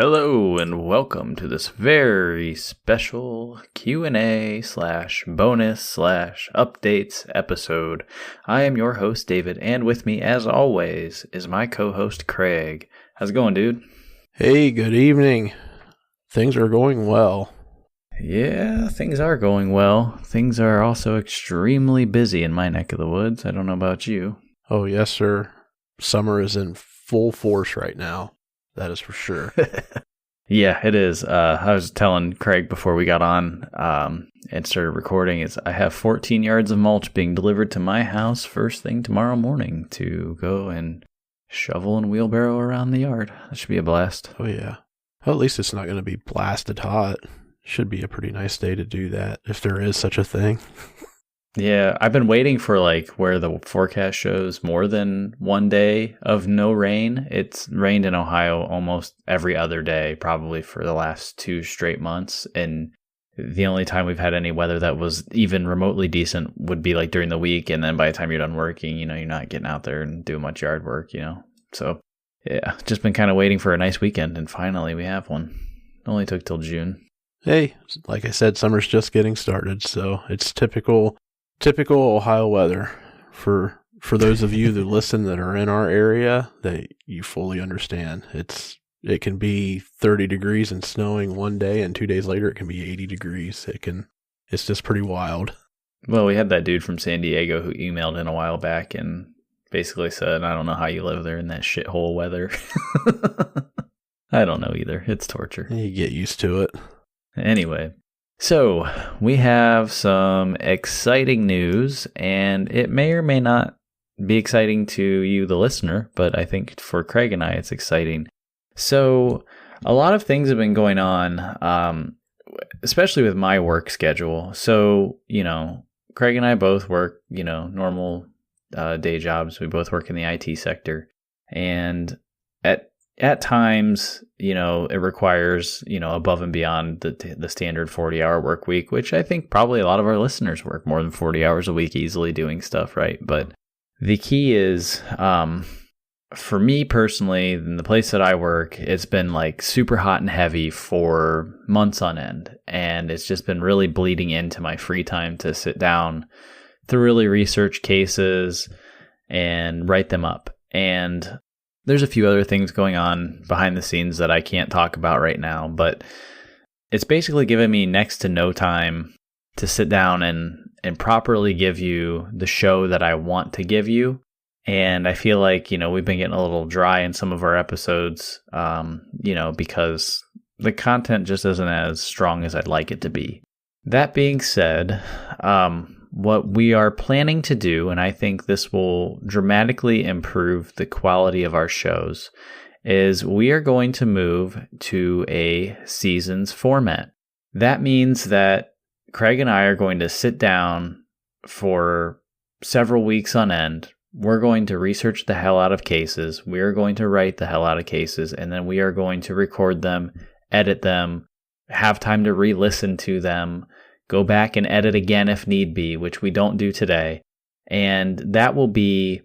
Hello and welcome to this very special Q&A/bonus/updates episode. I am your host, David, and with me, as always, is my co-host, Craig. How's it going, dude? Hey, good evening. Things are going well. Yeah, things are going well. Things are also extremely busy in my neck of the woods. I don't know about you. Oh, yes, sir. Summer is in full force right now. That is for sure. Yeah, it is. I was telling Craig before we got on and started recording, I have 14 yards of mulch being delivered to my house first thing tomorrow morning to go and shovel and wheelbarrow around the yard. That should be a blast. Oh, yeah. Well, at least it's not going to be blasted hot. Should be a pretty nice day to do that, if there is such a thing. Yeah, I've been waiting for where the forecast shows more than one day of no rain. It's rained in Ohio almost every other day, probably for the last 2 straight months. And the only time we've had any weather that was even remotely decent would be during the week. And then by the time you're done working, you're not getting out there and doing much yard work, So yeah, just been kind of waiting for a nice weekend. And finally we have one. It only took till June. Hey, like I said, summer's just getting started. So it's typical Ohio weather. For those of you that listen that are in our area, that you fully understand. It can be 30 degrees and snowing one day, and 2 days later it can be 80 degrees. It's just pretty wild. Well, we had that dude from San Diego who emailed in a while back and basically said, I don't know how you live there in that shithole weather. I don't know either. It's torture. You get used to it. Anyway. So, we have some exciting news, and it may or may not be exciting to you, the listener, but I think for Craig and I, it's exciting. So, a lot of things have been going on, especially with my work schedule. So, Craig and I both work, normal day jobs. We both work in the IT sector, and at times, it requires, above and beyond the standard 40-hour work week, which I think probably a lot of our listeners work more than 40 hours a week easily doing stuff, right? But the key is, for me personally, in the place that I work, it's been super hot and heavy for months on end. And it's just been really bleeding into my free time to sit down, thoroughly research cases and write them up. And there's a few other things going on behind the scenes that I can't talk about right now, but it's basically given me next to no time to sit down and properly give you the show that I want to give you. And I feel like, we've been getting a little dry in some of our episodes, because the content just isn't as strong as I'd like it to be. That being said, what we are planning to do, and I think this will dramatically improve the quality of our shows, is we are going to move to a seasons format. That means that Craig and I are going to sit down for several weeks on end. We're going to research the hell out of cases. We are going to write the hell out of cases, and then we are going to record them, edit them, have time to re-listen to them, go back and edit again if need be, which we don't do today. And that will be,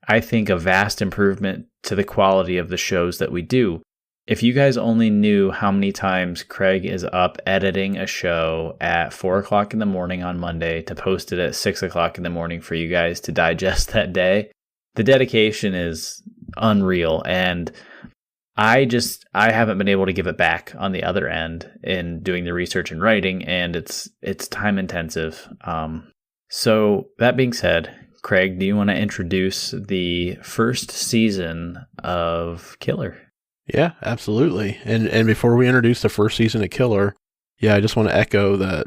I think, a vast improvement to the quality of the shows that we do. If you guys only knew how many times Craig is up editing a show at 4 o'clock in the morning on Monday to post it at 6 o'clock in the morning for you guys to digest that day, the dedication is unreal. And I haven't been able to give it back on the other end in doing the research and writing, and it's time intensive. So that being said, Craig, do you want to introduce the first season of Killer? Yeah, absolutely. And before we introduce the first season of Killer, I just want to echo that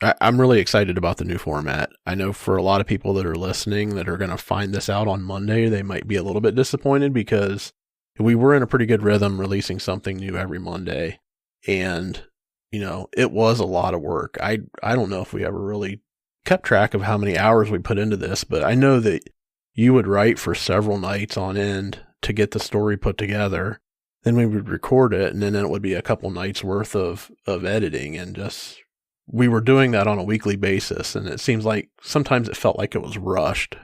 I'm really excited about the new format. I know for a lot of people that are listening that are going to find this out on Monday, they might be a little bit disappointed because we were in a pretty good rhythm releasing something new every Monday. And, it was a lot of work. I don't know if we ever really kept track of how many hours we put into this, but I know that you would write for several nights on end to get the story put together. Then we would record it, and then it would be a couple nights worth of editing. And we were doing that on a weekly basis. And it seems like sometimes it felt like it was rushed.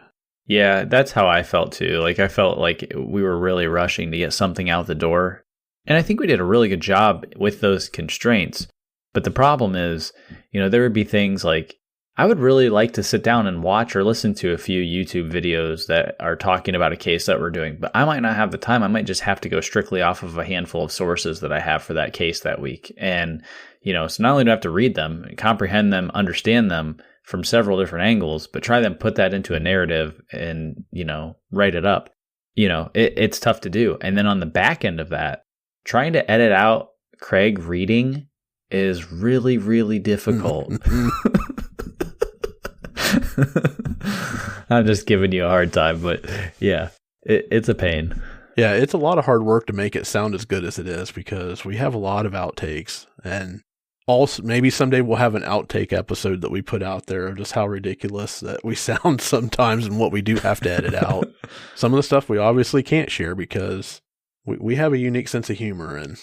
Yeah, that's how I felt too. I felt like we were really rushing to get something out the door. And I think we did a really good job with those constraints. But the problem is, there would be things like, I would really like to sit down and watch or listen to a few YouTube videos that are talking about a case that we're doing, but I might not have the time. I might just have to go strictly off of a handful of sources that I have for that case that week. And, so not only do I have to read them, comprehend them, understand them from several different angles, but try to put that into a narrative and, write it up. It's tough to do. And then on the back end of that, trying to edit out Craig reading is really, really difficult. I'm just giving you a hard time, but yeah, it's a pain. Yeah, it's a lot of hard work to make it sound as good as it is because we have a lot of outtakes, and also maybe someday we'll have an outtake episode that we put out there of just how ridiculous that we sound sometimes and what we do have to edit out. Some of the stuff we obviously can't share because we have a unique sense of humor, and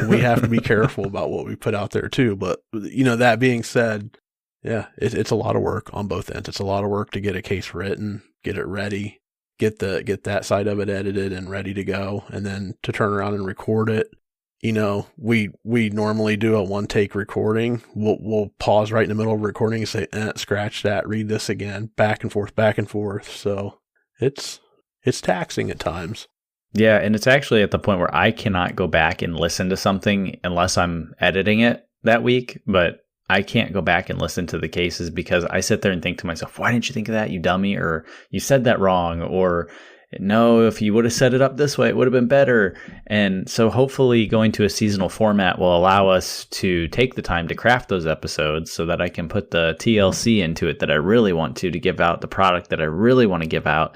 we have to be careful about what we put out there too. But, that being said, yeah, it's a lot of work on both ends. It's a lot of work to get a case written, get it ready, get that side of it edited and ready to go, and then to turn around and record it. We normally do a one take recording. We'll pause right in the middle of recording and say, scratch that, read this again, back and forth. So it's taxing at times. Yeah, and it's actually at the point where I cannot go back and listen to something unless I'm editing it that week, but I can't go back and listen to the cases because I sit there and think to myself, why didn't you think of that, you dummy? Or you said that wrong. Or no, if you would have set it up this way, it would have been better. And so hopefully going to a seasonal format will allow us to take the time to craft those episodes so that I can put the TLC into it that I really want to give out the product that I really want to give out.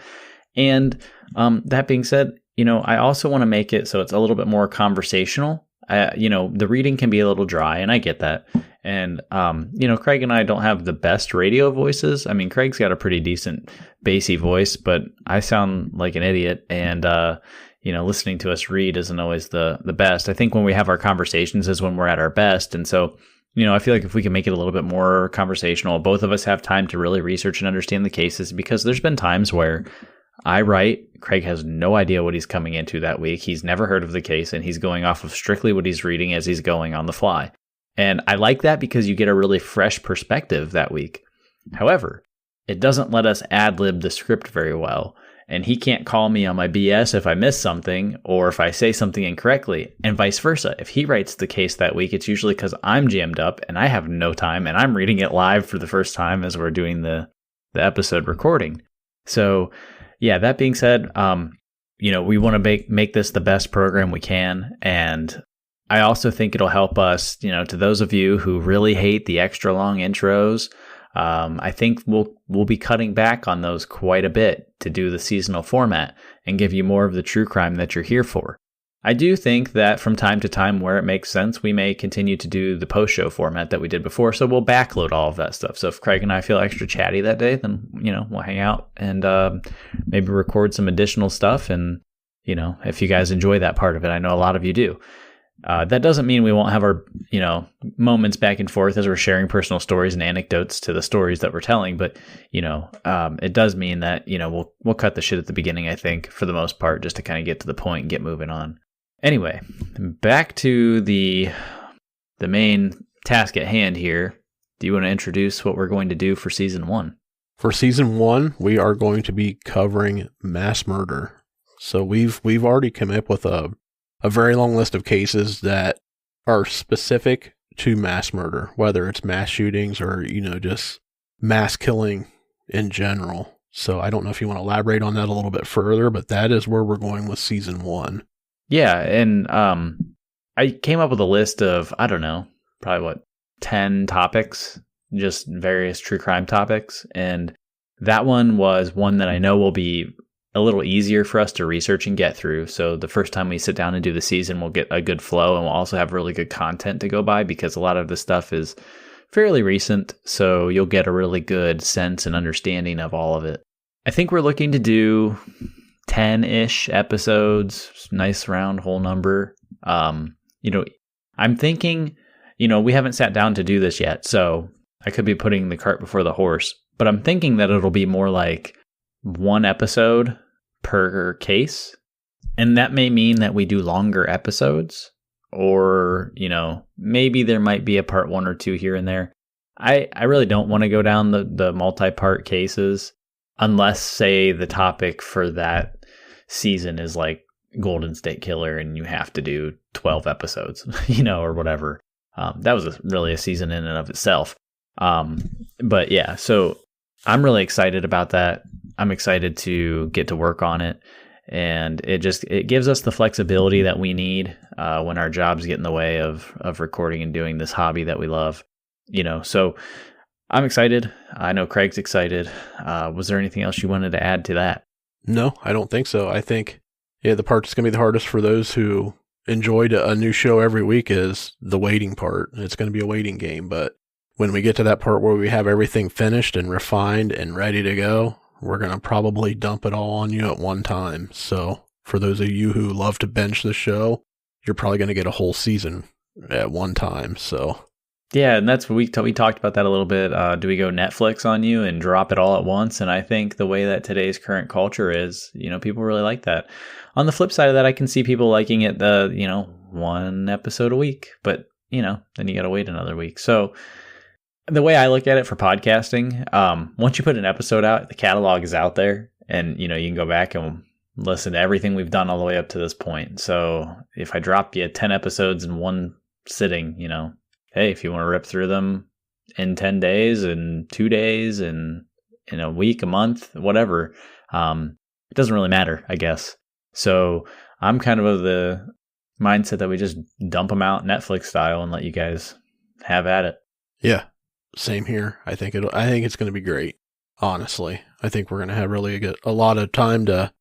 And that being said, I also want to make it so it's a little bit more conversational. The reading can be a little dry, and I get that. And, Craig and I don't have the best radio voices. I mean, Craig's got a pretty decent bassy voice, but I sound like an idiot. And, listening to us read isn't always the best. I think when we have our conversations is when we're at our best. And so, I feel like if we can make it a little bit more conversational, both of us have time to really research and understand the cases, because there's been times where I write, Craig has no idea what he's coming into that week. He's never heard of the case, and he's going off of strictly what he's reading as he's going on the fly. And I like that because you get a really fresh perspective that week. However, it doesn't let us ad-lib the script very well. And he can't call me on my BS if I miss something or if I say something incorrectly, and vice versa. If he writes the case that week, it's usually because I'm jammed up and I have no time and I'm reading it live for the first time as we're doing the episode recording. So yeah, that being said, we want to make this the best program we can. And I also think it'll help us, to those of you who really hate the extra long intros, I think we'll be cutting back on those quite a bit to do the seasonal format and give you more of the true crime that you're here for. I do think that from time to time where it makes sense, we may continue to do the post-show format that we did before, so we'll backload all of that stuff. So if Craig and I feel extra chatty that day, then, we'll hang out and maybe record some additional stuff. And, if you guys enjoy that part of it, I know a lot of you do. That doesn't mean we won't have our, moments back and forth as we're sharing personal stories and anecdotes to the stories that we're telling. But, it does mean that, we'll cut the shit at the beginning, I think, for the most part, just to kind of get to the point and get moving on. Anyway, back to the main task at hand here. Do you want to introduce what we're going to do for season 1? For season 1, we are going to be covering mass murder. So we've already come up with a very long list of cases that are specific to mass murder, whether it's mass shootings or, just mass killing in general. So I don't know if you want to elaborate on that a little bit further, but that is where we're going with season 1. Yeah, and I came up with a list of, I don't know, probably 10 topics, just various true crime topics. And that one was one that I know will be a little easier for us to research and get through. So the first time we sit down and do the season, we'll get a good flow, and we'll also have really good content to go by because a lot of the stuff is fairly recent. So you'll get a really good sense and understanding of all of it. I think we're looking to do 10-ish episodes, nice round whole number. I'm thinking, we haven't sat down to do this yet, so I could be putting the cart before the horse, but I'm thinking that it'll be more like one episode per case. And that may mean that we do longer episodes, or, maybe there might be a part 1 or 2 here and there. I really don't want to go down the multi-part cases unless, say, the topic for that season is like Golden State Killer and you have to do 12 episodes, or whatever. That was really a season in and of itself. But yeah, so I'm really excited about that. I'm excited to get to work on it. And it gives us the flexibility that we need when our jobs get in the way of recording and doing this hobby that we love. So I'm excited. I know Craig's excited. Was there anything else you wanted to add to that? No, I don't think so. I think, the part that's going to be the hardest for those who enjoyed a new show every week is the waiting part. It's going to be a waiting game. But when we get to that part where we have everything finished and refined and ready to go, we're going to probably dump it all on you at one time. So for those of you who love to binge the show, you're probably going to get a whole season at one time. So yeah, and that's what we talked about that a little bit. Do we go Netflix on you and drop it all at once? And I think the way that today's current culture is, people really like that. On the flip side of that, I can see people liking it one episode a week, but then you got to wait another week. So the way I look at it for podcasting, once you put an episode out, the catalog is out there, and you can go back and listen to everything we've done all the way up to this point. So if I drop you 10 episodes in one sitting, hey, if you want to rip through them in 10 days and 2 days and in a week, a month, whatever, it doesn't really matter, I guess. So I'm kind of the mindset that we just dump them out Netflix style and let you guys have at it. Yeah, same here. I think it's going to be great. Honestly, I think we're going to have really a lot of time to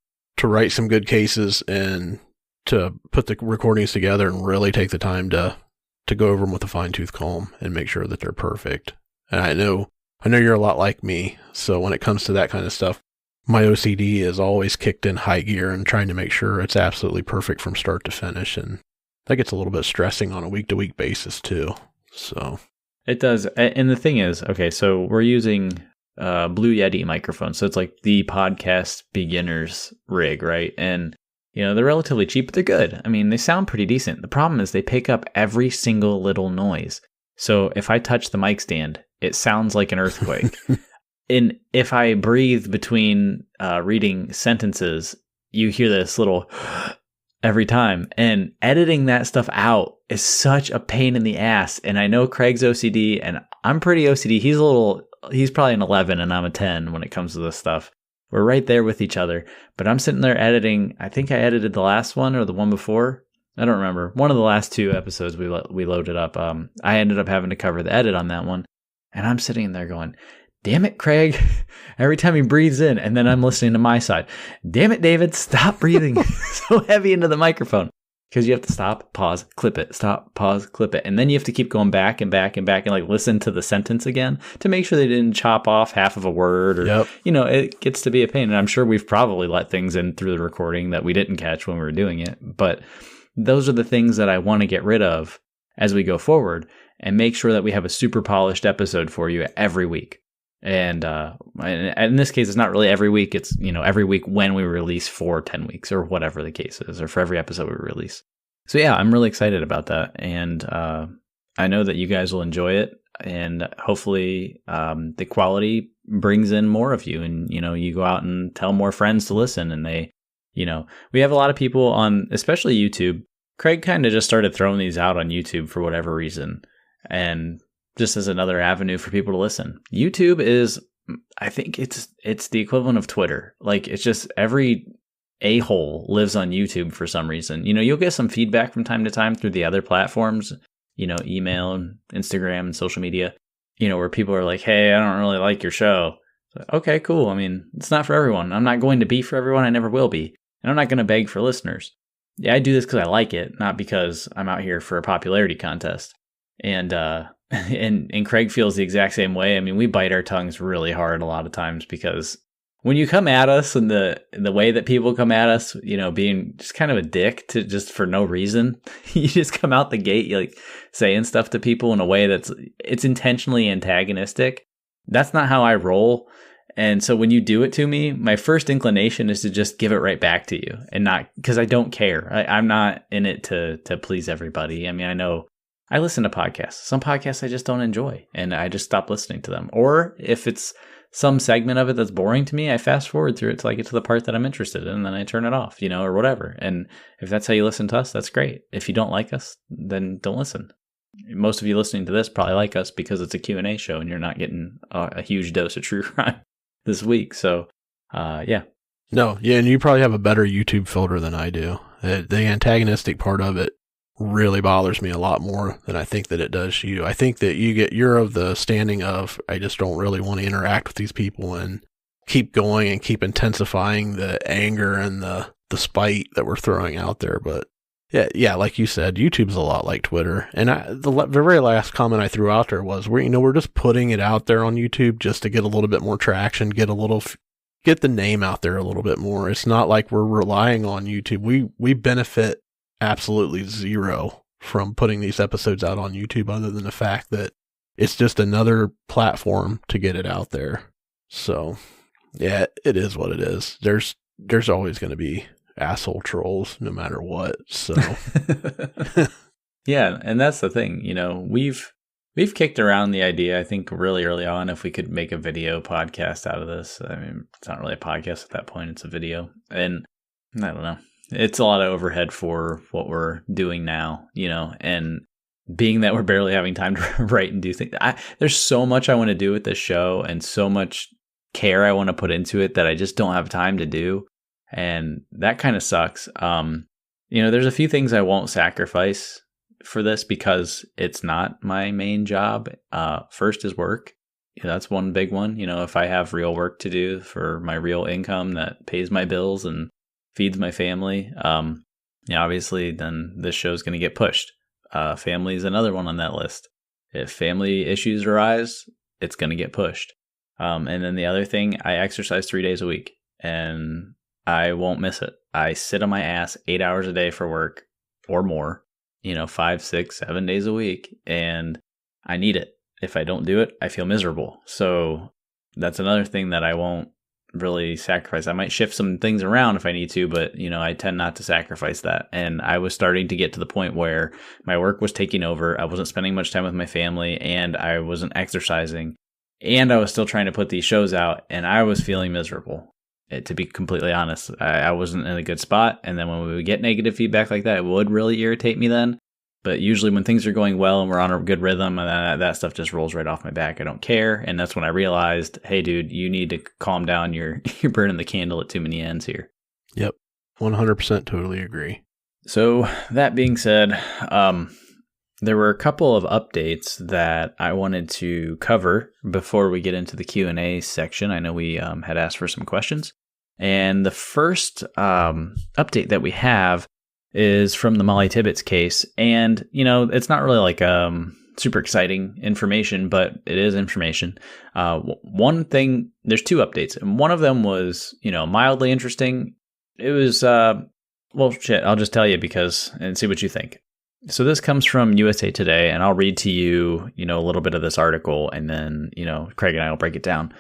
write some good cases and to put the recordings together and really take the time to go over them with a fine-tooth comb and make sure that they're perfect. And I know you're a lot like me, so when it comes to that kind of stuff, my OCD is always kicked in high gear and trying to make sure it's absolutely perfect from start to finish, and that gets a little bit stressing on a week-to-week basis too. So it does. And the thing is, okay, so we're using Blue Yeti microphones, so it's like the podcast beginner's rig, right? And they're relatively cheap, but they're good. I mean, they sound pretty decent. The problem is they pick up every single little noise. So if I touch the mic stand, it sounds like an earthquake. And if I breathe between reading sentences, you hear this little every time. And editing that stuff out is such a pain in the ass. And I know Craig's OCD, and I'm pretty OCD. He's probably an 11 and I'm a 10 when it comes to this stuff. We're right there with each other, but I'm sitting there editing. I think I edited the last one or the one before. I don't remember. One of the last 2 episodes we loaded up. I ended up having to cover the edit on that one. And I'm sitting there going, damn it, Craig. Every time he breathes in, and then I'm listening to my side. Damn it, David, stop breathing so heavy into the microphone. Because you have to stop, pause, clip it, stop, pause, clip it. And then you have to keep going back and back and back and like listen to the sentence again to make sure they didn't chop off half of a word or, it gets to be a pain. And I'm sure we've probably let things in through the recording that we didn't catch when we were doing it. But those are the things that I want to get rid of as we go forward and make sure that we have a super polished episode for you every week. And in this case, it's not really every week. It's, every week when we release for 10 weeks or whatever the case is, or for every episode we release. So yeah, I'm really excited about that. And I know that you guys will enjoy it. And hopefully the quality brings in more of you. And, you go out and tell more friends to listen. And they, we have a lot of people on, especially YouTube. Craig kind of just started throwing these out on YouTube for whatever reason. And just as another avenue for people to listen. YouTube is, I think it's the equivalent of Twitter. Like, it's just every a-hole lives on YouTube for some reason. You'll get some feedback from time to time through the other platforms, email and Instagram and social media, where people are like, hey, I don't really like your show. So, okay, cool. I mean, it's not for everyone. I'm not going to be for everyone. I never will be. And I'm not going to beg for listeners. Yeah, I do this because I like it, not because I'm out here for a popularity contest. And Craig feels the exact same way. I mean, we bite our tongues really hard a lot of times because when you come at us and the way that people come at us, being just kind of a dick to just for no reason, you just come out the gate, like saying stuff to people in a way it's intentionally antagonistic. That's not how I roll. And so when you do it to me, my first inclination is to just give it right back to you, and not because I don't care. I'm not in it to please everybody. I mean, I know I listen to podcasts. Some podcasts I just don't enjoy, and I just stop listening to them. Or if it's some segment of it that's boring to me, I fast forward through it till I get to the part that I'm interested in, and then I turn it off, or whatever. And if that's how you listen to us, that's great. If you don't like us, then don't listen. Most of you listening to this probably like us because it's a Q&A show, and you're not getting a huge dose of true crime this week. So, yeah. No, yeah, and you probably have a better YouTube filter than I do. The antagonistic part of it really bothers me a lot more than I think that it does you. I think that you're of the standing of, I just don't really want to interact with these people and keep going and keep intensifying the anger and the spite that we're throwing out there. But yeah, like you said, YouTube's a lot like Twitter. And the very last comment I threw out there was, we're just putting it out there on YouTube just to get a little bit more traction, get the name out there a little bit more. It's not like we're relying on YouTube. We benefit absolutely zero from putting these episodes out on YouTube, other than the fact that it's just another platform to get it out there. So yeah, it is what it is. There's always going to be asshole trolls no matter what. So yeah, and that's the thing, we've kicked around the idea, I think really early on, if we could make a video podcast out of this. I mean, it's not really a podcast at that point, it's a video. And I don't know, it's a lot of overhead for what we're doing now, and being that we're barely having time to write and do things. There's so much I want to do with this show, and so much care I want to put into it that I just don't have time to do. And that kind of sucks. There's a few things I won't sacrifice for this because it's not my main job. First is work. That's one big one. If I have real work to do for my real income that pays my bills and feeds my family, obviously then this show's going to get pushed. Family is another one on that list. If family issues arise, it's going to get pushed. And then the other thing, I exercise 3 days a week, and I won't miss it. I sit on my ass 8 hours a day for work or more, 5, 6, 7 days a week, and I need it. If I don't do it, I feel miserable. So that's another thing that I won't really sacrifice. I might shift some things around if I need to, but I tend not to sacrifice that. And I was starting to get to the point where my work was taking over. I wasn't spending much time with my family, and I wasn't exercising, and I was still trying to put these shows out, and I was feeling miserable. To be completely honest, I wasn't in a good spot. And then when we would get negative feedback like that, it would really irritate me then. But usually when things are going well and we're on a good rhythm, that stuff just rolls right off my back. I don't care. And that's when I realized, hey, dude, you need to calm down. You're burning the candle at too many ends here. Yep. 100% totally agree. So that being said, there were a couple of updates that I wanted to cover before we get into the Q&A section. I know we had asked for some questions. And the first update that we have is from the Molly Tibbetts case. And, it's not really like super exciting information, but it is information. One thing, there's two updates. And one of them was, mildly interesting. It was, I'll just tell you and see what you think. So this comes from USA Today, and I'll read to you, a little bit of this article, and then, Craig and I will break it down.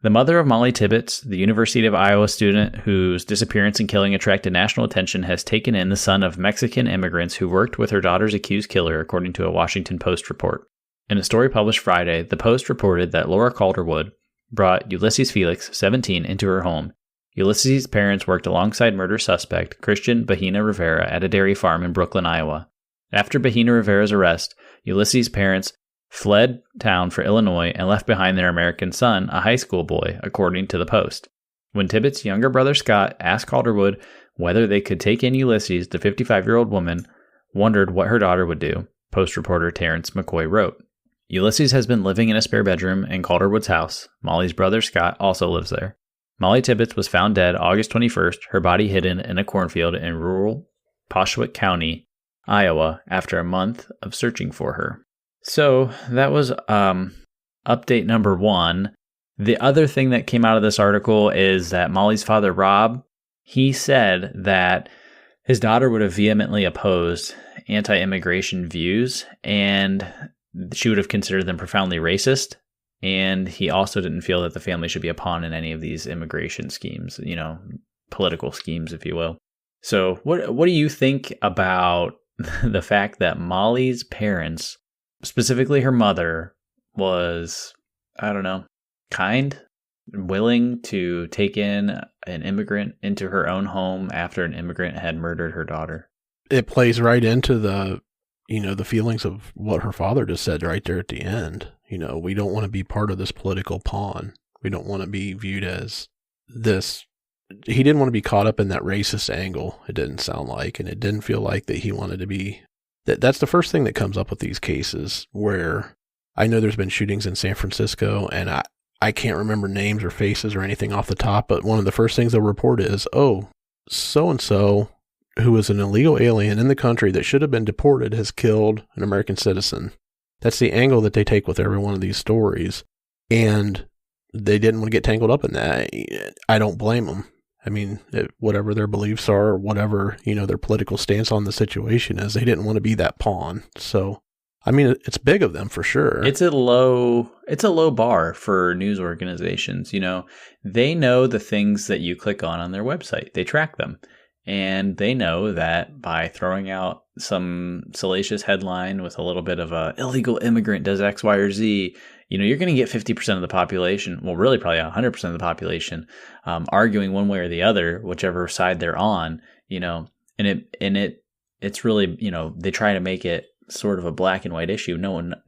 The mother of Molly Tibbetts, the University of Iowa student whose disappearance and killing attracted national attention, has taken in the son of Mexican immigrants who worked with her daughter's accused killer, according to a Washington Post report. In a story published Friday, the Post reported that Laura Calderwood brought Ulysses Felix, 17, into her home. Ulysses' parents worked alongside murder suspect Christian Bahina Rivera at a dairy farm in Brooklyn, Iowa. After Bahina Rivera's arrest, Ulysses' parents fled town for Illinois and left behind their American son, a high school boy, according to the Post. When Tibbetts' younger brother Scott asked Calderwood whether they could take in Ulysses, the 55-year-old woman wondered what her daughter would do, Post reporter Terrence McCoy wrote. Ulysses has been living in a spare bedroom in Calderwood's house. Molly's brother Scott also lives there. Molly Tibbetts was found dead August 21st, her body hidden in a cornfield in rural Poshuet County, Iowa, after a month of searching for her. So that was update number one. The other thing that came out of this article is that Molly's father, Rob, he said that his daughter would have vehemently opposed anti-immigration views, and she would have considered them profoundly racist. And he also didn't feel that the family should be a pawn in any of these immigration schemes, political schemes, if you will. So what do you think about the fact that Molly's parents, specifically her mother, was, I don't know, kind, willing to take in an immigrant into her own home after an immigrant had murdered her daughter? It plays right into the feelings of what her father just said right there at the end. We don't want to be part of this political pawn. We don't want to be viewed as this. He didn't want to be caught up in that racist angle, it didn't sound like, and it didn't feel like that he wanted to be. That's the first thing that comes up with these cases, where I know there's been shootings in San Francisco, and I can't remember names or faces or anything off the top, but one of the first things they'll report is, oh, so-and-so, who is an illegal alien in the country that should have been deported, has killed an American citizen. That's the angle that they take with every one of these stories. And they didn't want to get tangled up in that. I don't blame them. I mean, whatever their beliefs are, or whatever, their political stance on the situation is, they didn't want to be that pawn. So, I mean, it's big of them for sure. It's a low bar for news organizations. They know the things that you click on their website. They track them. And they know that by throwing out some salacious headline with a little bit of a illegal immigrant does X, Y, or Z, you're going to get 50% of the population, well, really probably 100% of the population, arguing one way or the other, whichever side they're on, it's really, they try to make it sort of a black and white issue.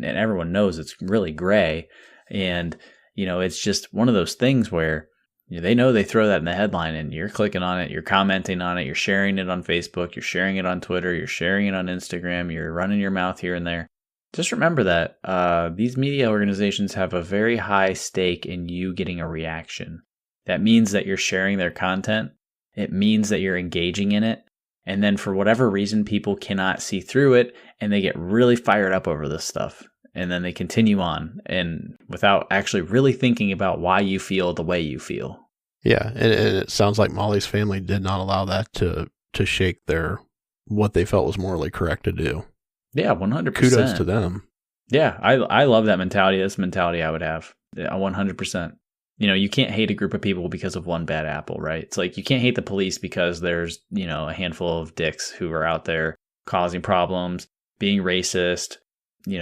Everyone knows it's really gray. And, it's just one of those things where they know they throw that in the headline and you're clicking on it, you're commenting on it, you're sharing it on Facebook, you're sharing it on Twitter, you're sharing it on Instagram, you're running your mouth here and there. Just remember that these media organizations have a very high stake in you getting a reaction. That means that you're sharing their content. It means that you're engaging in it. And then for whatever reason, people cannot see through it and they get really fired up over this stuff. And then they continue on, and without actually really thinking about why you feel the way you feel. Yeah, and it sounds like Molly's family did not allow that to shake what they felt was morally correct to do. Yeah, 100%. Kudos to them. Yeah, I love that mentality. That's the mentality I would have. 100%. You can't hate a group of people because of one bad apple, right? It's like you can't hate the police because there's, a handful of dicks who are out there causing problems, being racist,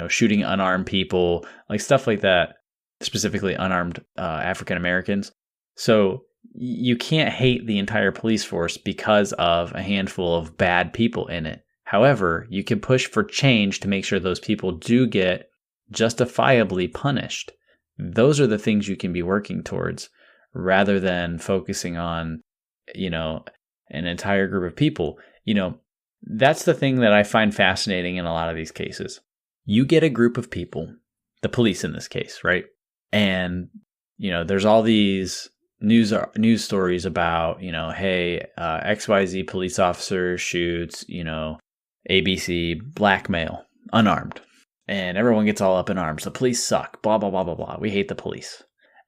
shooting unarmed people, like stuff like that, specifically unarmed African Americans. So you can't hate the entire police force because of a handful of bad people in it. However, you can push for change to make sure those people do get justifiably punished. Those are the things you can be working towards rather than focusing on, an entire group of people. That's the thing that I find fascinating in a lot of these cases. You get a group of people, the police in this case, right? And, there's all these news stories about, hey, XYZ police officer shoots, ABC black male, unarmed. And everyone gets all up in arms. The police suck, blah, blah, blah, blah, blah. We hate the police.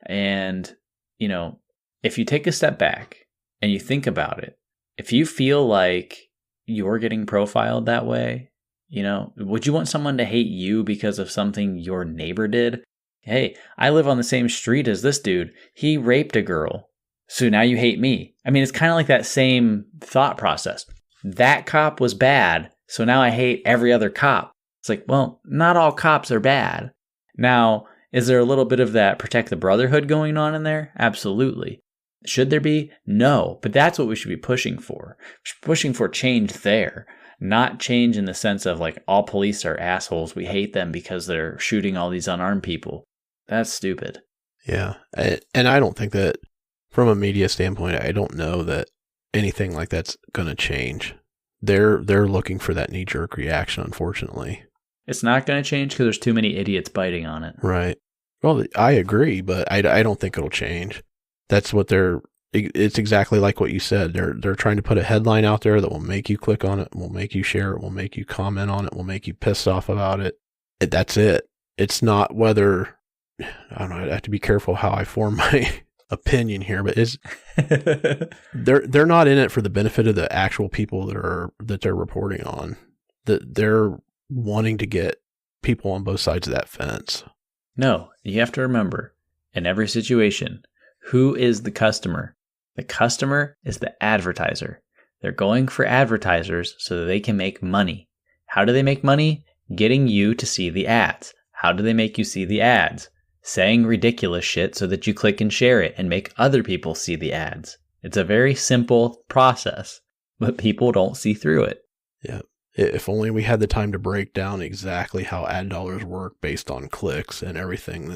And, if you take a step back and you think about it, if you feel like you're getting profiled that way, would you want someone to hate you because of something your neighbor did? Hey, I live on the same street as this dude. He raped a girl. So now you hate me. I mean, it's kind of like that same thought process. That cop was bad, so now I hate every other cop. It's like, well, not all cops are bad. Now, is there a little bit of that protect the brotherhood going on in there? Absolutely. Should there be? No, but that's what we should be pushing for. Pushing for change there. Not change in the sense of like all police are assholes. We hate them because they're shooting all these unarmed people. That's stupid. Yeah. And I don't think that from a media standpoint, I don't know that anything like that's going to change. They're looking for that knee-jerk reaction, unfortunately. It's not going to change because there's too many idiots biting on it. Right. Well, I agree, but I don't think it'll change. That's what it's exactly like what you said. They're trying to put a headline out there that will make you click on it, will make you share it, will make you comment on it, will make you pissed off about it. That's it. It's not whether, I don't know, I have to be careful how I form my opinion here, but they're not in it for the benefit of the actual people that they're reporting on. That they're wanting to get people on both sides of that fence. No, you have to remember, in every situation, who is the customer? The customer is the advertiser. They're going for advertisers so that they can make money. How do they make money? Getting you to see the ads. How do they make you see the ads? Saying ridiculous shit so that you click and share it and make other people see the ads. It's a very simple process, but people don't see through it. Yeah. If only we had the time to break down exactly how ad dollars work based on clicks and everything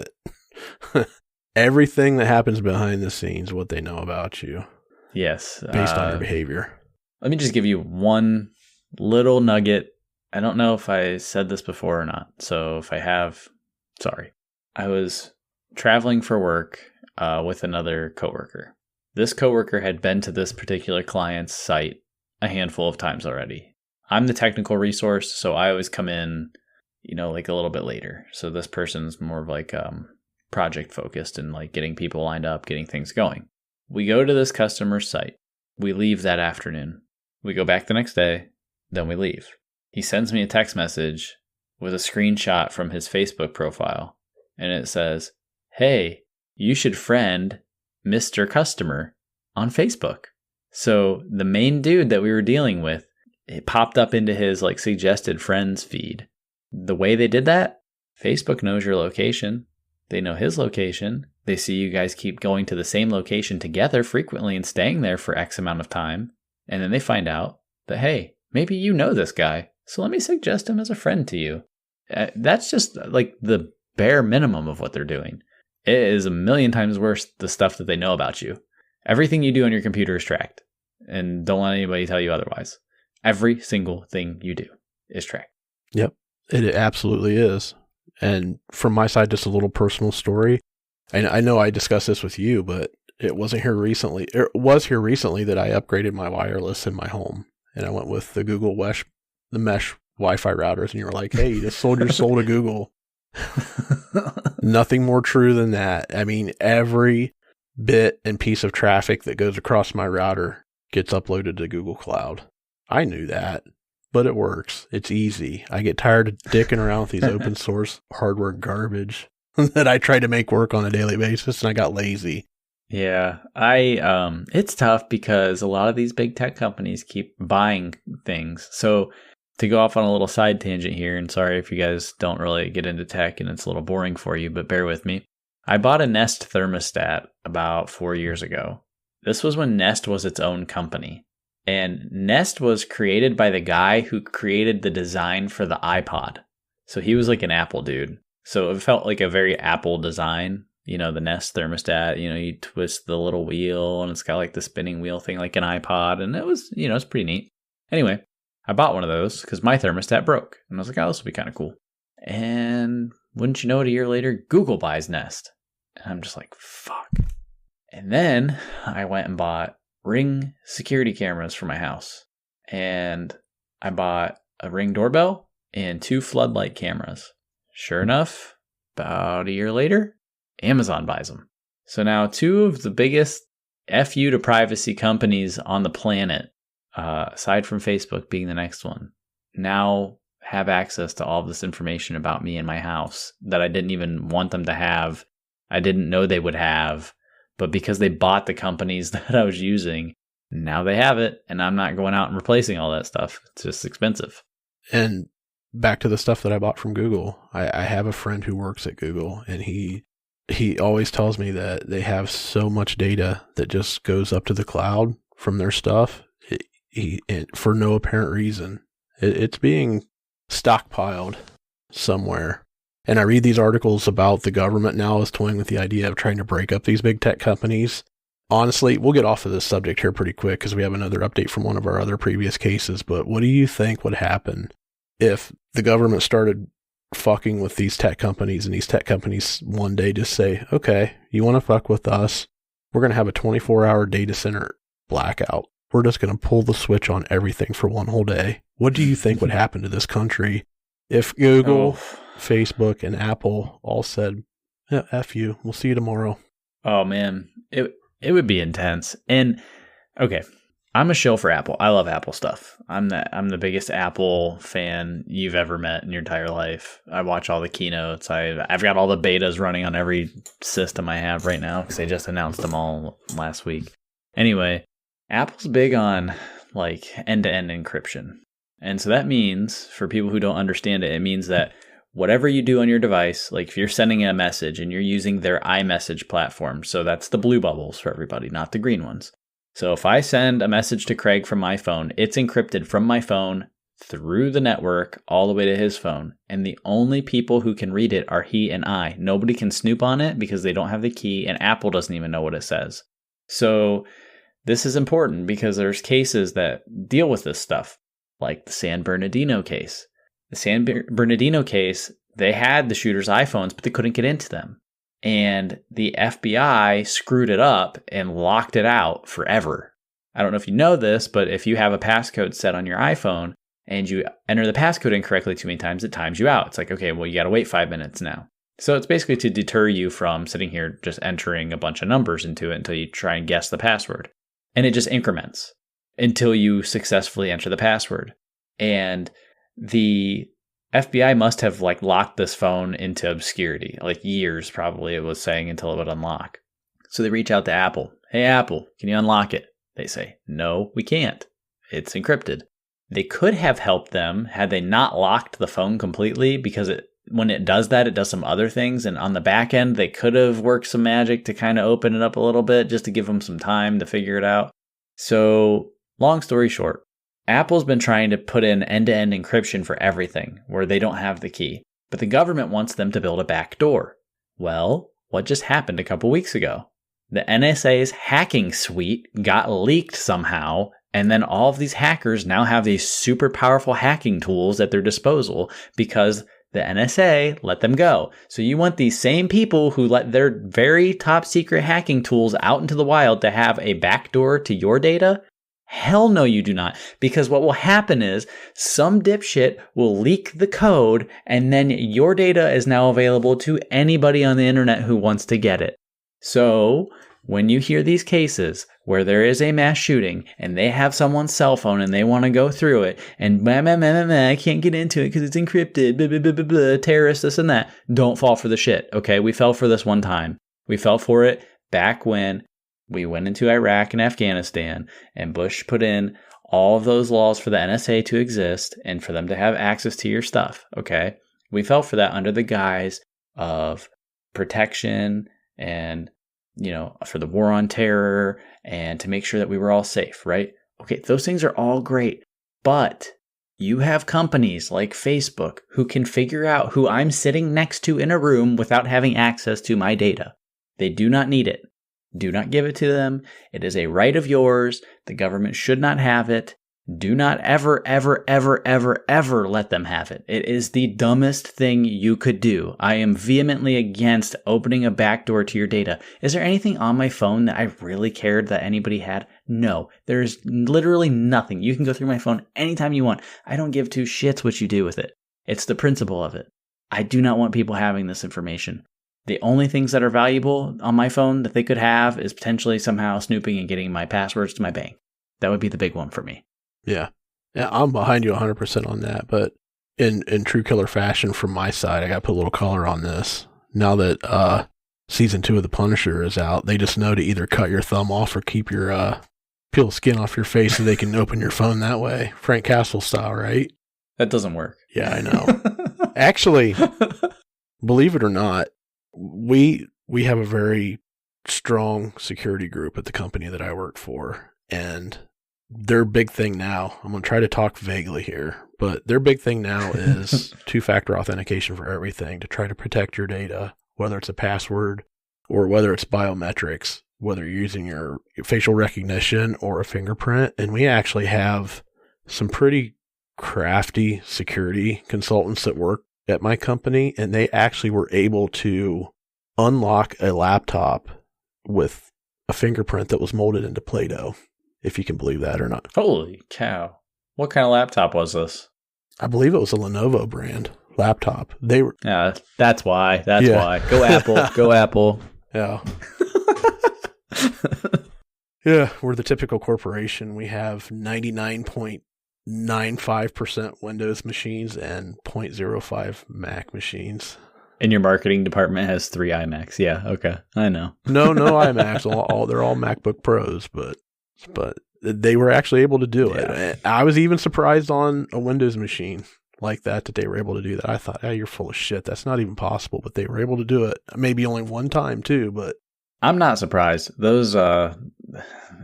that everything that happens behind the scenes, what they know about you. Yes. Based on your behavior. Let me just give you one little nugget. I don't know if I said this before or not. So if I have, sorry. I was traveling for work with another coworker. This coworker had been to this particular client's site a handful of times already. I'm the technical resource, so I always come in, like a little bit later. So this person's more of like project focused and like getting people lined up, getting things going. We go to this customer's site. We leave that afternoon. We go back the next day, then we leave. He sends me a text message with a screenshot from his Facebook profile, and it says, "Hey, you should friend Mr. Customer on Facebook." So the main dude that we were dealing with, it popped up into his like suggested friends feed. The way they did that, Facebook knows your location. They know his location. They see you guys keep going to the same location together frequently and staying there for X amount of time. And then they find out that, hey, maybe you know this guy, so let me suggest him as a friend to you. That's just like the bare minimum of what they're doing. It is a million times worse, the stuff that they know about you. Everything you do on your computer is tracked. And don't let anybody tell you otherwise. Every single thing you do is tracked. Yep, it absolutely is. And from my side, just a little personal story. And I know I discussed this with you, but it wasn't here recently. It was here recently that I upgraded my wireless in my home. And I went with the Google the mesh Wi-Fi routers. And you were like, hey, you just sold your soul to Google. Nothing more true than that. I mean, every bit and piece of traffic that goes across my router gets uploaded to Google Cloud. I knew that, but it works. It's easy. I get tired of dicking around with these open source hardware garbage that I try to make work on a daily basis, and I got lazy. Yeah, it's tough because a lot of these big tech companies keep buying things. So to go off on a little side tangent here, and sorry if you guys don't really get into tech and it's a little boring for you, but bear with me. I bought a Nest thermostat about 4 years ago. This was when Nest was its own company. And Nest was created by the guy who created the design for the iPod. So he was like an Apple dude. So it felt like a very Apple design. The Nest thermostat, you twist the little wheel and it's got like the spinning wheel thing like an iPod. And it was, it's pretty neat. Anyway, I bought one of those because my thermostat broke. And I was like, oh, this will be kind of cool. And wouldn't you know it, a year later, Google buys Nest. And I'm just like, fuck. And then I went and bought Ring security cameras for my house. And I bought a Ring doorbell and 2 floodlight cameras. Sure enough, about a year later, Amazon buys them. So now 2 of the biggest FU to privacy companies on the planet, aside from Facebook being the next one, now have access to all of this information about me and my house that I didn't even want them to have. I didn't know they would have. But because they bought the companies that I was using, now they have it, and I'm not going out and replacing all that stuff. It's just expensive. And back to the stuff that I bought from Google. I have a friend who works at Google, and he always tells me that they have so much data that just goes up to the cloud from their stuff for no apparent reason. It's being stockpiled somewhere. And I read these articles about the government now is toying with the idea of trying to break up these big tech companies. Honestly, we'll get off of this subject here pretty quick because we have another update from one of our other previous cases. But what do you think would happen if the government started fucking with these tech companies and these tech companies one day just say, okay, you want to fuck with us? We're going to have a 24-hour data center blackout. We're just going to pull the switch on everything for one whole day. What do you think would happen to this country if Google, Facebook, and Apple all said, yeah, F you, we'll see you tomorrow? Oh, man. It would be intense. And, okay, I'm a shill for Apple. I love Apple stuff. I'm the biggest Apple fan you've ever met in your entire life. I watch all the keynotes. I've got all the betas running on every system I have right now because they just announced them all last week. Anyway, Apple's big on like end-to-end encryption. And so that means, for people who don't understand it, it means that whatever you do on your device, like if you're sending a message and you're using their iMessage platform, so that's the blue bubbles for everybody, not the green ones. So if I send a message to Craig from my phone, it's encrypted from my phone through the network all the way to his phone. And the only people who can read it are he and I. Nobody can snoop on it because they don't have the key, and Apple doesn't even know what it says. So this is important because there's cases that deal with this stuff, like the San Bernardino case. The San Bernardino case, they had the shooter's iPhones, but they couldn't get into them. And the FBI screwed it up and locked it out forever. I don't know if you know this, but if you have a passcode set on your iPhone and you enter the passcode incorrectly too many times, it times you out. It's like, okay, well, you got to wait 5 minutes now. So it's basically to deter you from sitting here just entering a bunch of numbers into it until you try and guess the password. And it just increments until you successfully enter the password. And the FBI must have like locked this phone into obscurity, like years probably it was saying, until it would unlock. So they reach out to Apple. Hey, Apple, can you unlock it? They say, no, we can't. It's encrypted. They could have helped them had they not locked the phone completely, because when it does that, it does some other things. And on the back end, they could have worked some magic to kind of open it up a little bit just to give them some time to figure it out. So long story short, Apple's been trying to put in end-to-end encryption for everything where they don't have the key, but the government wants them to build a back door. Well, what just happened a couple weeks ago? The NSA's hacking suite got leaked somehow, and then all of these hackers now have these super powerful hacking tools at their disposal because the NSA let them go. So you want these same people who let their very top secret hacking tools out into the wild to have a backdoor to your data? Hell no, you do not. Because what will happen is some dipshit will leak the code, and then your data is now available to anybody on the internet who wants to get it. So when you hear these cases where there is a mass shooting and they have someone's cell phone and they want to go through it and I can't get into it because it's encrypted, blah, blah, blah, blah, blah, terrorists, this and that, don't fall for the shit. Okay, we fell for this one time. We fell for it back when we went into Iraq and Afghanistan, and Bush put in all of those laws for the NSA to exist and for them to have access to your stuff, okay? We fell for that under the guise of protection and, for the war on terror and to make sure that we were all safe, right? Okay, those things are all great, but you have companies like Facebook who can figure out who I'm sitting next to in a room without having access to my data. They do not need it. Do not give it to them. It is a right of yours. The government should not have it. Do not ever, ever, ever, ever, ever let them have it. It is the dumbest thing you could do. I am vehemently against opening a backdoor to your data. Is there anything on my phone that I really cared that anybody had? No, there's literally nothing. You can go through my phone anytime you want. I don't give two shits what you do with it. It's the principle of it. I do not want people having this information. The only things that are valuable on my phone that they could have is potentially somehow snooping and getting my passwords to my bank. That would be the big one for me. Yeah, I'm behind you 100% on that. But in true killer fashion from my side, I got to put a little color on this. Now that season 2 of The Punisher is out, they just know to either cut your thumb off or keep your peel skin off your face so they can open your phone that way. Frank Castle style, right? That doesn't work. Yeah, I know. Actually, believe it or not, we have a very strong security group at the company that I work for, and their big thing now, I'm going to try to talk vaguely here, but their big thing now is two-factor authentication for everything to try to protect your data, whether it's a password or whether it's biometrics, whether you're using your facial recognition or a fingerprint. And we actually have some pretty crafty security consultants that work at my company, and they actually were able to unlock a laptop with a fingerprint that was molded into Play-Doh, if you can believe that or not. Holy cow. What kind of laptop was this? I believe it was a Lenovo brand laptop. They were. Yeah, that's why. That's why. Go Apple. Go Apple. Yeah. Yeah, we're the typical corporation. We have 99.95% Windows machines and 0.05 Mac machines. And your marketing department has 3 iMacs. Yeah, okay. I know. No iMacs. They're all MacBook Pros, but they were actually able to do it. I was even surprised on a Windows machine like that they were able to do that. I thought, you're full of shit. That's not even possible, but they were able to do it. Maybe only one time too, but I'm not surprised. Those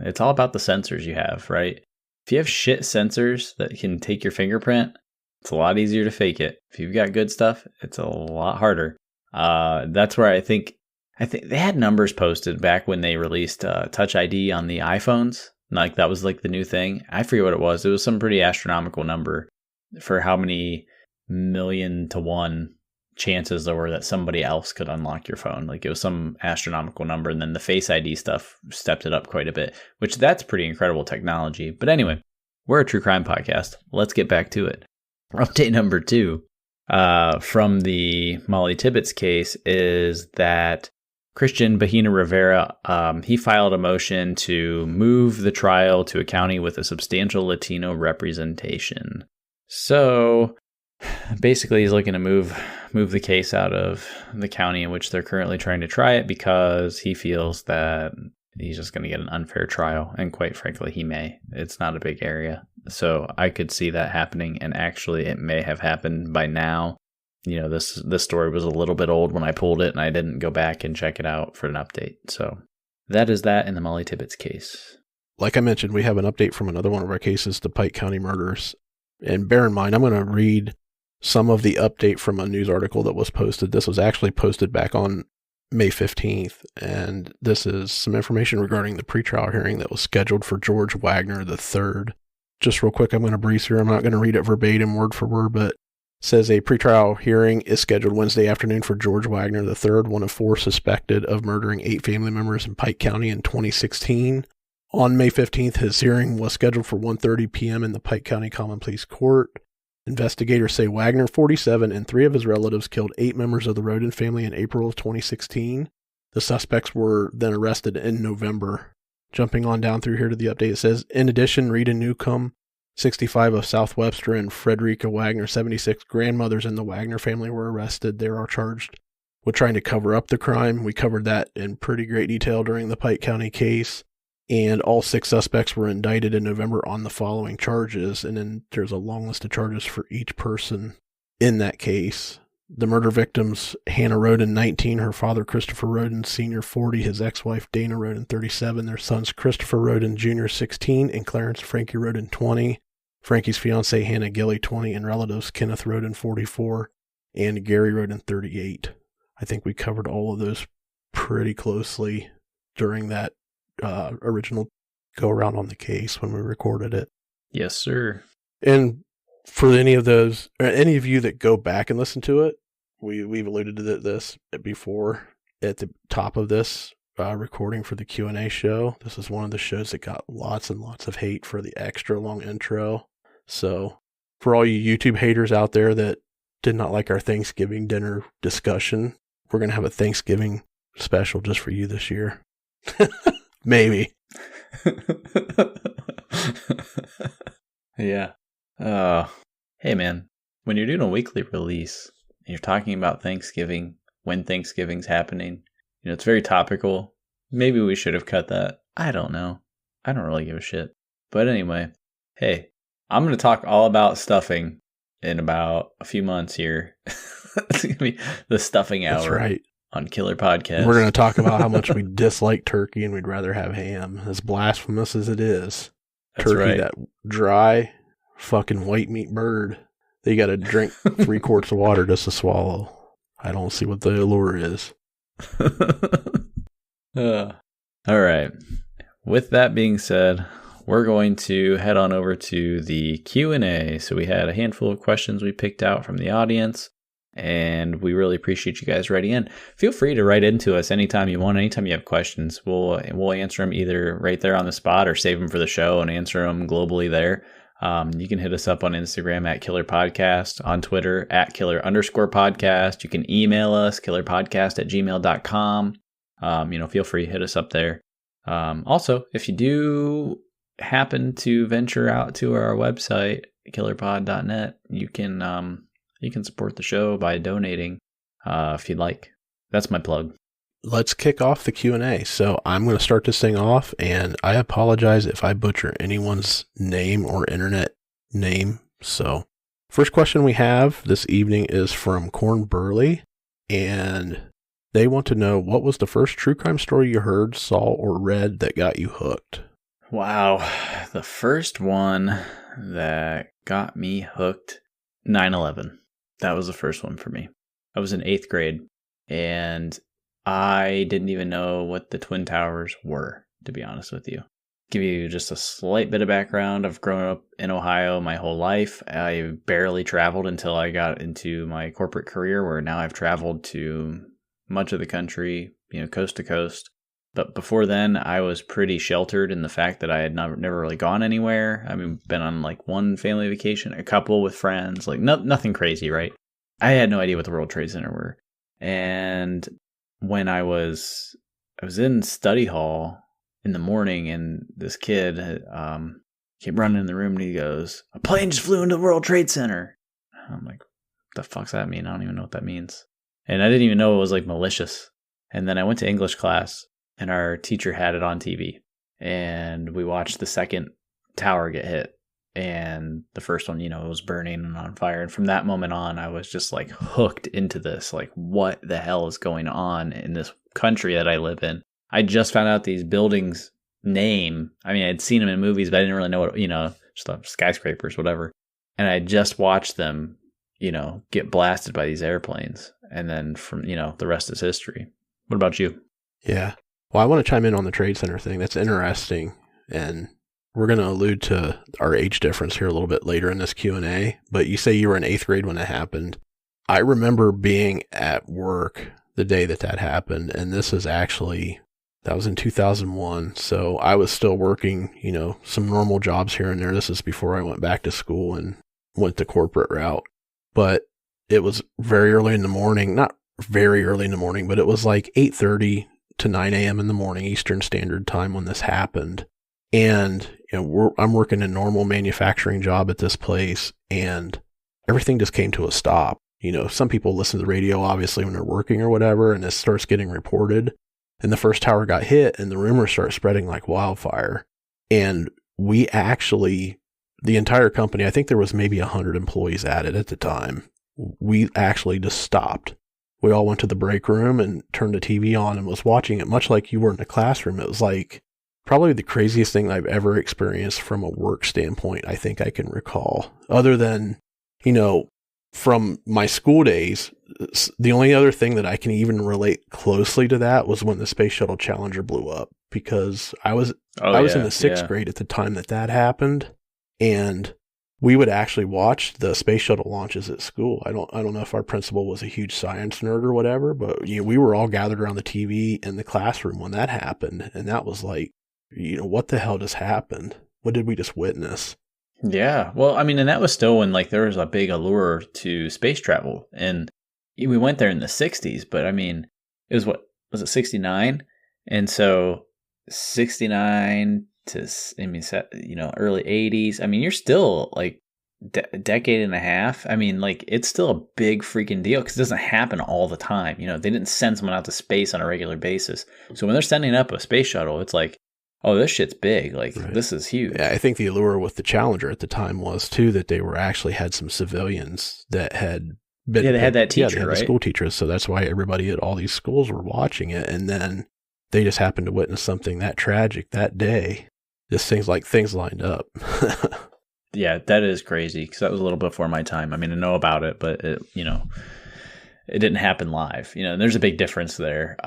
it's all about the sensors you have, right? If you have shit sensors that can take your fingerprint, it's a lot easier to fake it. If you've got good stuff, it's a lot harder. That's where I think they had numbers posted back when they released Touch ID on the iPhones. Like that was like the new thing. I forget what it was. It was some pretty astronomical number for how many 1,000,000 to 1 chances there were that somebody else could unlock your phone. Like it was some astronomical number. And then the Face ID stuff stepped it up quite a bit, which that's pretty incredible technology. But anyway, we're a true crime podcast. Let's get back to it. Update number 2 from the Molly Tibbetts case is that Christian Bahena Rivera, he filed a motion to move the trial to a county with a substantial Latino representation. So basically he's looking to move the case out of the county in which they're currently trying to try it because he feels that he's just going to get an unfair trial. And quite frankly, he may. It's not a big area. So I could see that happening. And actually, it may have happened by now. You know, this story was a little bit old when I pulled it and I didn't go back and check it out for an update. So that is that in the Molly Tibbetts case. Like I mentioned, we have an update from another one of our cases, the Pike County murders. And bear in mind, I'm going to read some of the update from a news article that was posted. This was actually posted back on May 15th, and this is some information regarding the pretrial hearing that was scheduled for George Wagner III. Just real quick, I'm going to breeze through. I'm not going to read it verbatim, word for word, but it says a pretrial hearing is scheduled Wednesday afternoon for George Wagner III, one of 4 suspected of murdering 8 family members in Pike County in 2016. On May 15th, his hearing was scheduled for 1:30 p.m. in the Pike County Common Pleas Court. Investigators say Wagner, 47, and 3 of his relatives killed 8 members of the Roden family in April of 2016. The suspects were then arrested in November. Jumping on down through here to the update, it says, in addition, Rita Newcomb, 65 of South Webster, and Frederica Wagner, 76, grandmothers in the Wagner family were arrested. They are charged with trying to cover up the crime. We covered that in pretty great detail during the Pike County case. And all 6 suspects were indicted in November on the following charges. And then there's a long list of charges for each person in that case. The murder victims, Hannah Roden, 19, her father, Christopher Roden, Sr., 40, his ex-wife, Dana Roden, 37, their sons, Christopher Roden, Jr., 16, and Clarence Frankie Roden, 20, Frankie's fiancée, Hannah Gilly, 20, and relatives, Kenneth Roden, 44, and Gary Roden, 38. I think we covered all of those pretty closely during that original go around on the case when we recorded it. Yes, sir. And for any of those, or any of you that go back and listen to it, we've alluded to this before at the top of this recording for the Q&A show. This is one of the shows that got lots and lots of hate for the extra long intro. So for all you YouTube haters out there that did not like our Thanksgiving dinner discussion, we're going to have a Thanksgiving special just for you this year. Maybe. Yeah. Hey, man, when you're doing a weekly release and you're talking about Thanksgiving, when Thanksgiving's happening, you know, it's very topical. Maybe we should have cut that. I don't know. I don't really give a shit. But anyway, hey, I'm going to talk all about stuffing in about a few months here. It's going to be the stuffing hour. That's right. On Killer Podcast. We're going to talk about how much we dislike turkey and we'd rather have ham. As blasphemous as it is. That's turkey, right. That dry, fucking white meat bird that you got to drink 3 quarts of water just to swallow. I don't see what the allure is. All right. With that being said, we're going to head on over to the Q&A. So we had a handful of questions we picked out from the audience. And we really appreciate you guys writing in. Feel free to write into us anytime you want. Anytime you have questions, we'll answer them either right there on the spot or save them for the show and answer them globally there. You can hit us up on Instagram at Killer Podcast, on Twitter at Killer_podcast. You can email us, killerpodcast@gmail.com. Feel free to hit us up there. Also, if you do happen to venture out to our website, killerpod.net, you can support the show by donating if you'd like. That's my plug. Let's kick off the Q&A. So I'm going to start this thing off, and I apologize if I butcher anyone's name or internet name. So first question we have this evening is from Corn Burley, and they want to know, what was the first true crime story you heard, saw, or read that got you hooked? Wow. The first one that got me hooked, 9/11. That was the first one for me. I was in 8th grade, and I didn't even know what the Twin Towers were, to be honest with you. Give you just a slight bit of background. I've grown up in Ohio my whole life. I barely traveled until I got into my corporate career, where now I've traveled to much of the country, coast to coast. But before then, I was pretty sheltered in the fact that I had never really gone anywhere. I mean, been on like one family vacation, a couple with friends, like nothing crazy, right? I had no idea what the World Trade Center were. And when I was in study hall in the morning, and this kid came running in the room, and he goes, "A plane just flew into the World Trade Center." I'm like, what the fuck's that mean? I don't even know what that means. And I didn't even know it was like malicious. And then I went to English class, and our teacher had it on TV, and we watched the second tower get hit. And the first one, it was burning and on fire. And from that moment on, I was just like hooked into this. Like, what the hell is going on in this country that I live in? I just found out these buildings' name. I mean, I'd seen them in movies, but I didn't really know what, just the skyscrapers, whatever. And I just watched them, get blasted by these airplanes. And then from, the rest is history. What about you? Yeah. Well, I want to chime in on the Trade Center thing. That's interesting. And we're going to allude to our age difference here a little bit later in this Q&A, but you say you were in 8th grade when it happened. I remember being at work the day that happened, and that was in 2001, so I was still working, some normal jobs here and there. This is before I went back to school and went the corporate route, but it was very early in the morning, not very early in the morning, but it was like 8:30 to 9 a.m. in the morning, Eastern Standard Time, when this happened. And I'm working a normal manufacturing job at this place, and everything just came to a stop. Some people listen to the radio, obviously, when they're working or whatever, and this starts getting reported. And the first tower got hit, and the rumors start spreading like wildfire. And we actually, the entire company, I think there was maybe 100 employees at it at the time. We actually just stopped. We all went to the break room and turned the TV on and was watching it, much like you were in the classroom. It was like probably the craziest thing I've ever experienced from a work standpoint, I think I can recall. Other than, from my school days, the only other thing that I can even relate closely to that was when the Space Shuttle Challenger blew up, because I was in the 6th grade at the time that happened, and we would actually watch the space shuttle launches at school. I don't know if our principal was a huge science nerd or whatever, but we were all gathered around the TV in the classroom when that happened, and that was like, what the hell just happened? What did we just witness? Yeah. Well, I mean, and that was still when there was a big allure to space travel, and we went there in the 60s, but I mean, it was it 69? And so 69 to, early 80s. I mean, you're still like a decade and a half. I mean, like, it's still a big freaking deal because it doesn't happen all the time. They didn't send someone out to space on a regular basis. So when they're sending up a space shuttle, it's like, oh, this shit's big. Like, right. This is huge. Yeah, I think the allure with the Challenger at the time was, too, that they had some civilians that had been... Yeah, they had that teacher, they had right? The school teachers, so that's why everybody at all these schools were watching it. And then they just happened to witness something that tragic that day. Just things lined up. Yeah, that is crazy, because that was a little before my time. I mean, I know about it, but it didn't happen live. And there's a big difference there.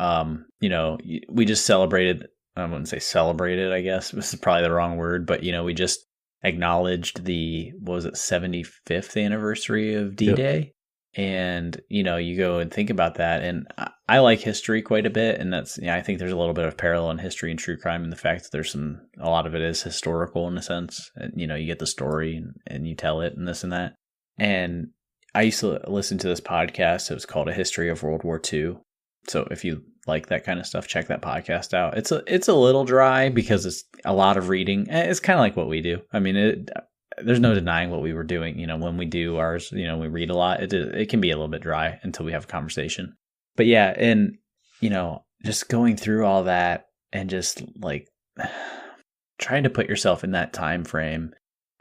We just celebrated... I wouldn't say celebrated, I guess. This is probably the wrong word, but, we just acknowledged the 75th anniversary of D-Day. Yep. And, you go and think about that. And I like history quite a bit. And that's, I think there's a little bit of parallel in history and true crime in the fact that a lot of it is historical in a sense. And, you get the story and you tell it and this and that. And I used to listen to this podcast. It was called A History of World War II. So if you like that kind of stuff, check that podcast out. It's a little dry because it's a lot of reading. It's kind of like what we do. I mean, there's no denying what we were doing. When we do ours, we read a lot. It can be a little bit dry until we have a conversation. But yeah, and just going through all that and just like trying to put yourself in that time frame.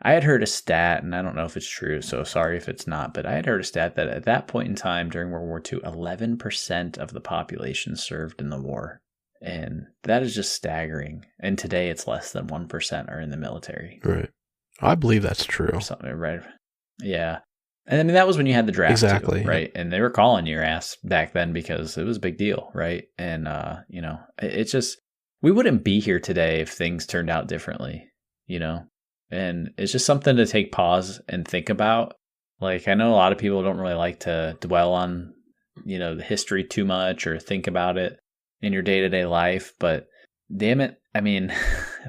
I had heard a stat, and I don't know if it's true, so sorry if it's not, but I had heard a stat that at that point in time during World War II, 11% of the population served in the war. And that is just staggering. And today it's less than 1% are in the military. Right. I believe that's true. Or something, right? Yeah. And I mean, that was when you had the draft. Exactly. Too, right. And they were calling your ass back then because it was a big deal. Right. And, it's just, we wouldn't be here today if things turned out differently, And it's just something to take pause and think about. Like, I know a lot of people don't really like to dwell on, the history too much or think about it in your day-to-day life. But damn it, I mean,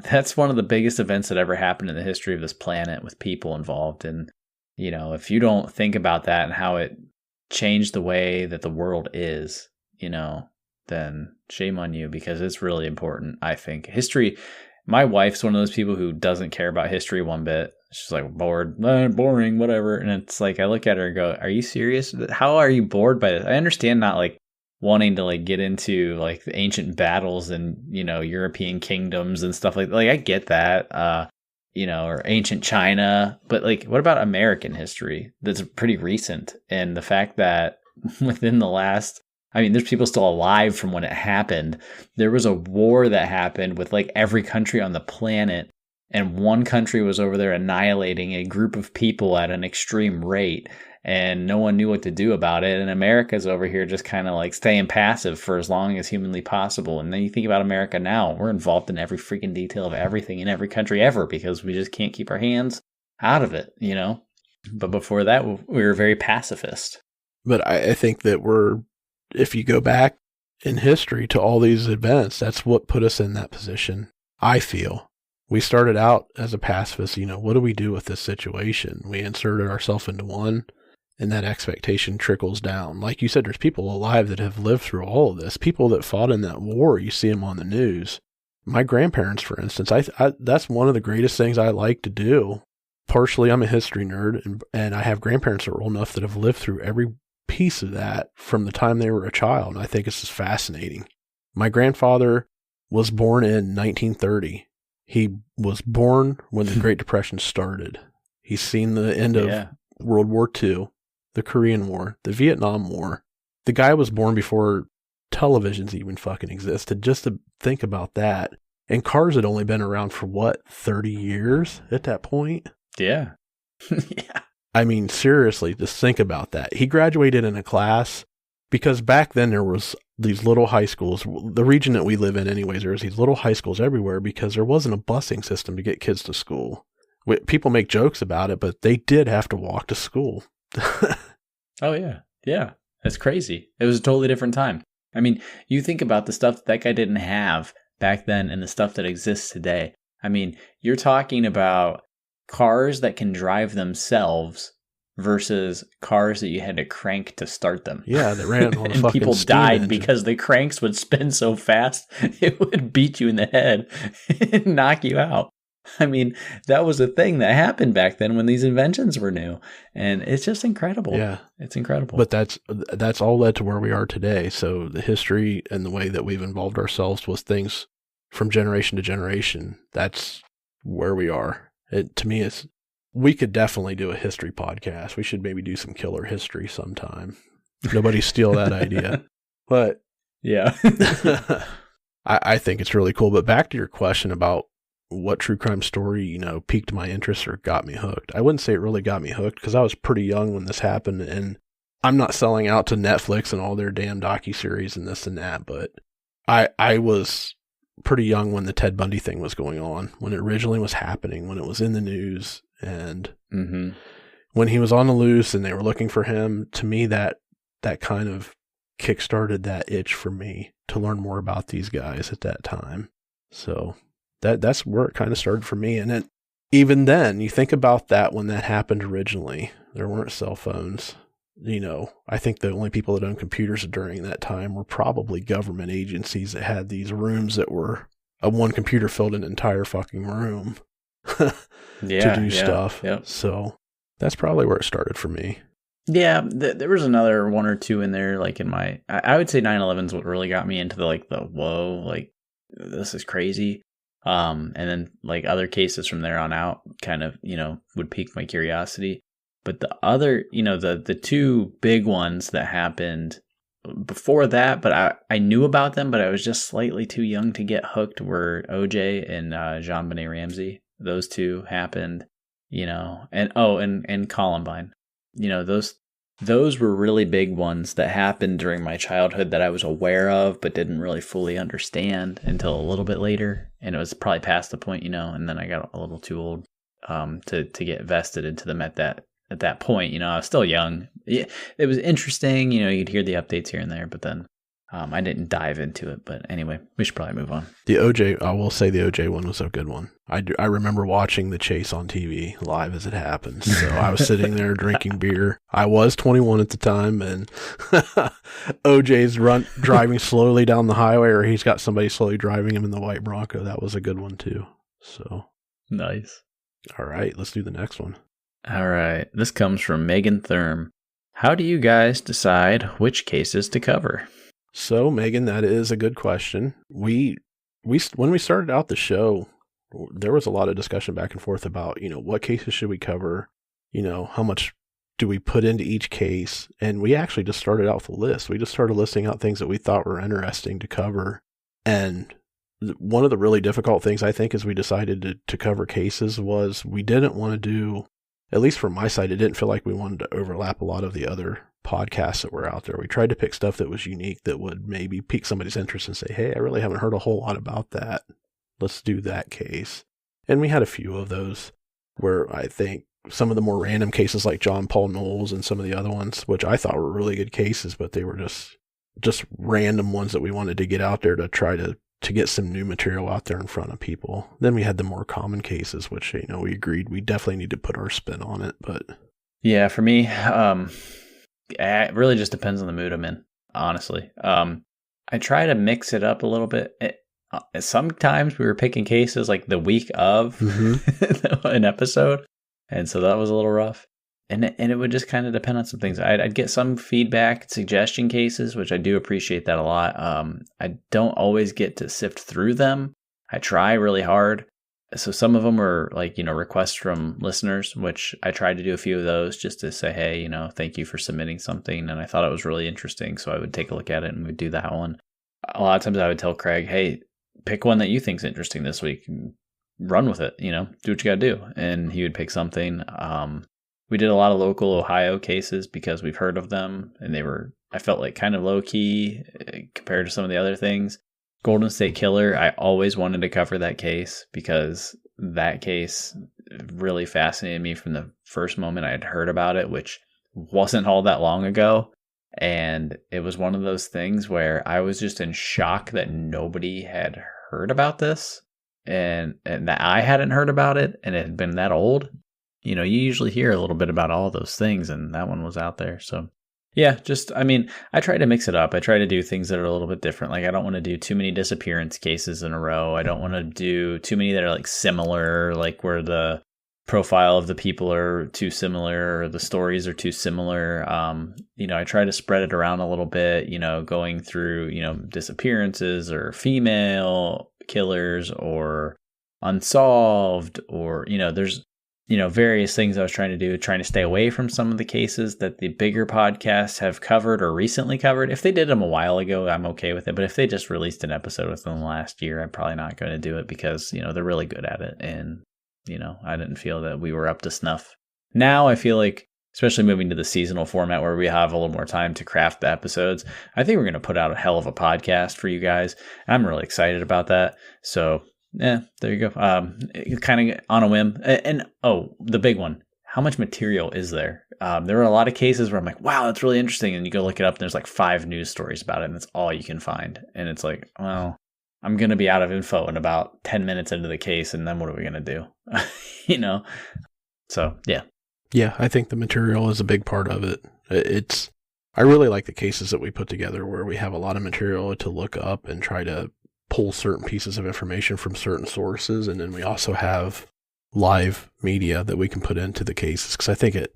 that's one of the biggest events that ever happened in the history of this planet with people involved. And, if you don't think about that and how it changed the way that the world is, then shame on you, because it's really important, I think. History... My wife's one of those people who doesn't care about history one bit. She's like, bored, boring, whatever. And it's like, I look at her and go, are you serious? How are you bored by this? I understand not like wanting to like get into like the ancient battles and, European kingdoms and stuff like that. Like, I get that, or ancient China. But like, what about American history? That's pretty recent. And the fact that within the last... there's people still alive from when it happened. There was a war that happened with like every country on the planet, and one country was over there annihilating a group of people at an extreme rate, and no one knew what to do about it. And America's over here just kind of like staying passive for as long as humanly possible. And then you think about America now, we're involved in every freaking detail of everything in every country ever because we just can't keep our hands out of it, But before that, we were very pacifist. But I think that if you go back in history to all these events, that's what put us in that position. I feel we started out as a pacifist. What do we do with this situation? We inserted ourselves into one, and that expectation trickles down. Like you said, there's people alive that have lived through all of this. People that fought in that war, you see them on the news. My grandparents, for instance, that's one of the greatest things I like to do. Partially, I'm a history nerd, and I have grandparents that are old enough that have lived through every piece of that from the time they were a child. And I think it's just fascinating. My grandfather was born in 1930. He was born when the Great Depression started. He's seen the end of World War II, the Korean War, the Vietnam War. The guy was born before televisions even fucking existed. Just to think about that. And cars had only been around for 30 years at that point? Yeah. Yeah. Seriously, just think about that. He graduated in a class because back then there was these little high schools. The region that we live in anyways, there was these little high schools everywhere because there wasn't a busing system to get kids to school. People make jokes about it, but they did have to walk to school. Oh, yeah. Yeah. That's crazy. It was a totally different time. You think about the stuff that guy didn't have back then and the stuff that exists today. You're talking about cars that can drive themselves versus cars that you had to crank to start them. Yeah, that ran on a and fucking people steam died engine. because the cranks would spin so fast it would beat you in the head and knock you out. That was a thing that happened back then when these inventions were new, and it's just incredible. Yeah, it's incredible. But that's all led to where we are today. So the history and the way that we've involved ourselves with things from generation to generation, that's where we are. To me, we could definitely do a history podcast. We should maybe do some killer history sometime. Nobody steal that idea. But yeah, I think it's really cool. But back to your question about what true crime story, piqued my interest or got me hooked. I wouldn't say it really got me hooked because I was pretty young when this happened, and I'm not selling out to Netflix and all their damn docuseries and this and that, but I was pretty young when the Ted Bundy thing was going on, when it originally was happening, when it was in the news, and when he was on the loose and they were looking for him. To me, that kind of kickstarted that itch for me to learn more about these guys at that time. So that's where it kind of started for me. And even then, you think about that when that happened originally, there weren't cell phones. I think the only people that owned computers during that time were probably government agencies that had these rooms that were one computer filled an entire fucking room to do stuff. Yep. So that's probably where it started for me. Yeah, there was another one or two in there, like in my, I would say 9/11's what really got me into the whoa, like this is crazy. And then like other cases from there on out kind of, would pique my curiosity. But the other, the two big ones that happened before that, but I knew about them, but I was just slightly too young to get hooked, were OJ and JonBenet Ramsey. Those two happened, and Columbine. Those were really big ones that happened during my childhood that I was aware of, but didn't really fully understand until a little bit later. And it was probably past the point, and then I got a little too old to get vested into them at that point. I was still young. It was interesting, you'd hear the updates here and there, but then I didn't dive into it. But anyway, we should probably move on. The OJ, I will say the OJ one was a good one. I remember watching the chase on TV live as it happened. So I was sitting there drinking beer. I was 21 at the time, and OJ's driving slowly down the highway, or he's got somebody slowly driving him in the white Bronco. That was a good one too. So nice. All right, let's do the next one. All right, this comes from Megan Thurm. How do you guys decide which cases to cover? So, Megan, that is a good question. We when we started out the show, there was a lot of discussion back and forth about, what cases should we cover? How much do we put into each case? And we actually just started out with a list. We just started listing out things that we thought were interesting to cover. And one of the really difficult things, I think, as we decided to cover cases was we didn't want to do, at least from my side, it didn't feel like we wanted to overlap a lot of the other podcasts that were out there. We tried to pick stuff that was unique that would maybe pique somebody's interest and say, hey, I really haven't heard a whole lot about that. Let's do that case. And we had a few of those where I think some of the more random cases like John Paul Knowles and some of the other ones, which I thought were really good cases, but they were just random ones that we wanted to get out there to try to get some new material out there in front of people. Then we had the more common cases, which, we agreed we definitely need to put our spin on it. But yeah, for me, it really just depends on the mood I'm in, honestly. I try to mix it up a little bit. Sometimes we were picking cases like the week of an episode, and so that was a little rough. And it would just kind of depend on some things. I'd get some feedback, suggestion cases, which I do appreciate that a lot. I don't always get to sift through them. I try really hard. So some of them were like, requests from listeners, which I tried to do a few of those just to say, hey, thank you for submitting something. And I thought it was really interesting. So I would take a look at it and we'd do that one. A lot of times I would tell Craig, hey, pick one that you think's interesting this week and run with it, do what you got to do. And he would pick something. We did a lot of local Ohio cases because we've heard of them and I felt like kind of low key compared to some of the other things. Golden State Killer, I always wanted to cover that case because that case really fascinated me from the first moment I had heard about it, which wasn't all that long ago. And it was one of those things where I was just in shock that nobody had heard about this and that I hadn't heard about it and it had been that old. You usually hear a little bit about all those things and that one was out there. So yeah, I try to mix it up. I try to do things that are a little bit different. Like I don't want to do too many disappearance cases in a row. I don't want to do too many that are like similar, like where the profile of the people are too similar or the stories are too similar. I try to spread it around a little bit, going through, disappearances or female killers or unsolved or, there's various things I was trying to do, trying to stay away from some of the cases that the bigger podcasts have covered or recently covered. If they did them a while ago, I'm okay with it. But if they just released an episode within the last year, I'm probably not going to do it because, they're really good at it. And, I didn't feel that we were up to snuff. Now I feel like, especially moving to the seasonal format where we have a little more time to craft the episodes, I think we're going to put out a hell of a podcast for you guys. I'm really excited about that. So yeah, there you go. Kind of on a whim. And the big one. How much material is there? There were a lot of cases where I'm like, wow, that's really interesting. And you go look it up and there's like 5 news stories about it and that's all you can find. And it's like, well, I'm going to be out of info in about 10 minutes into the case. And then what are we going to do? So, yeah. Yeah, I think the material is a big part of it. I really like the cases that we put together where we have a lot of material to look up and try to pull certain pieces of information from certain sources. And then we also have live media that we can put into the cases, because I think it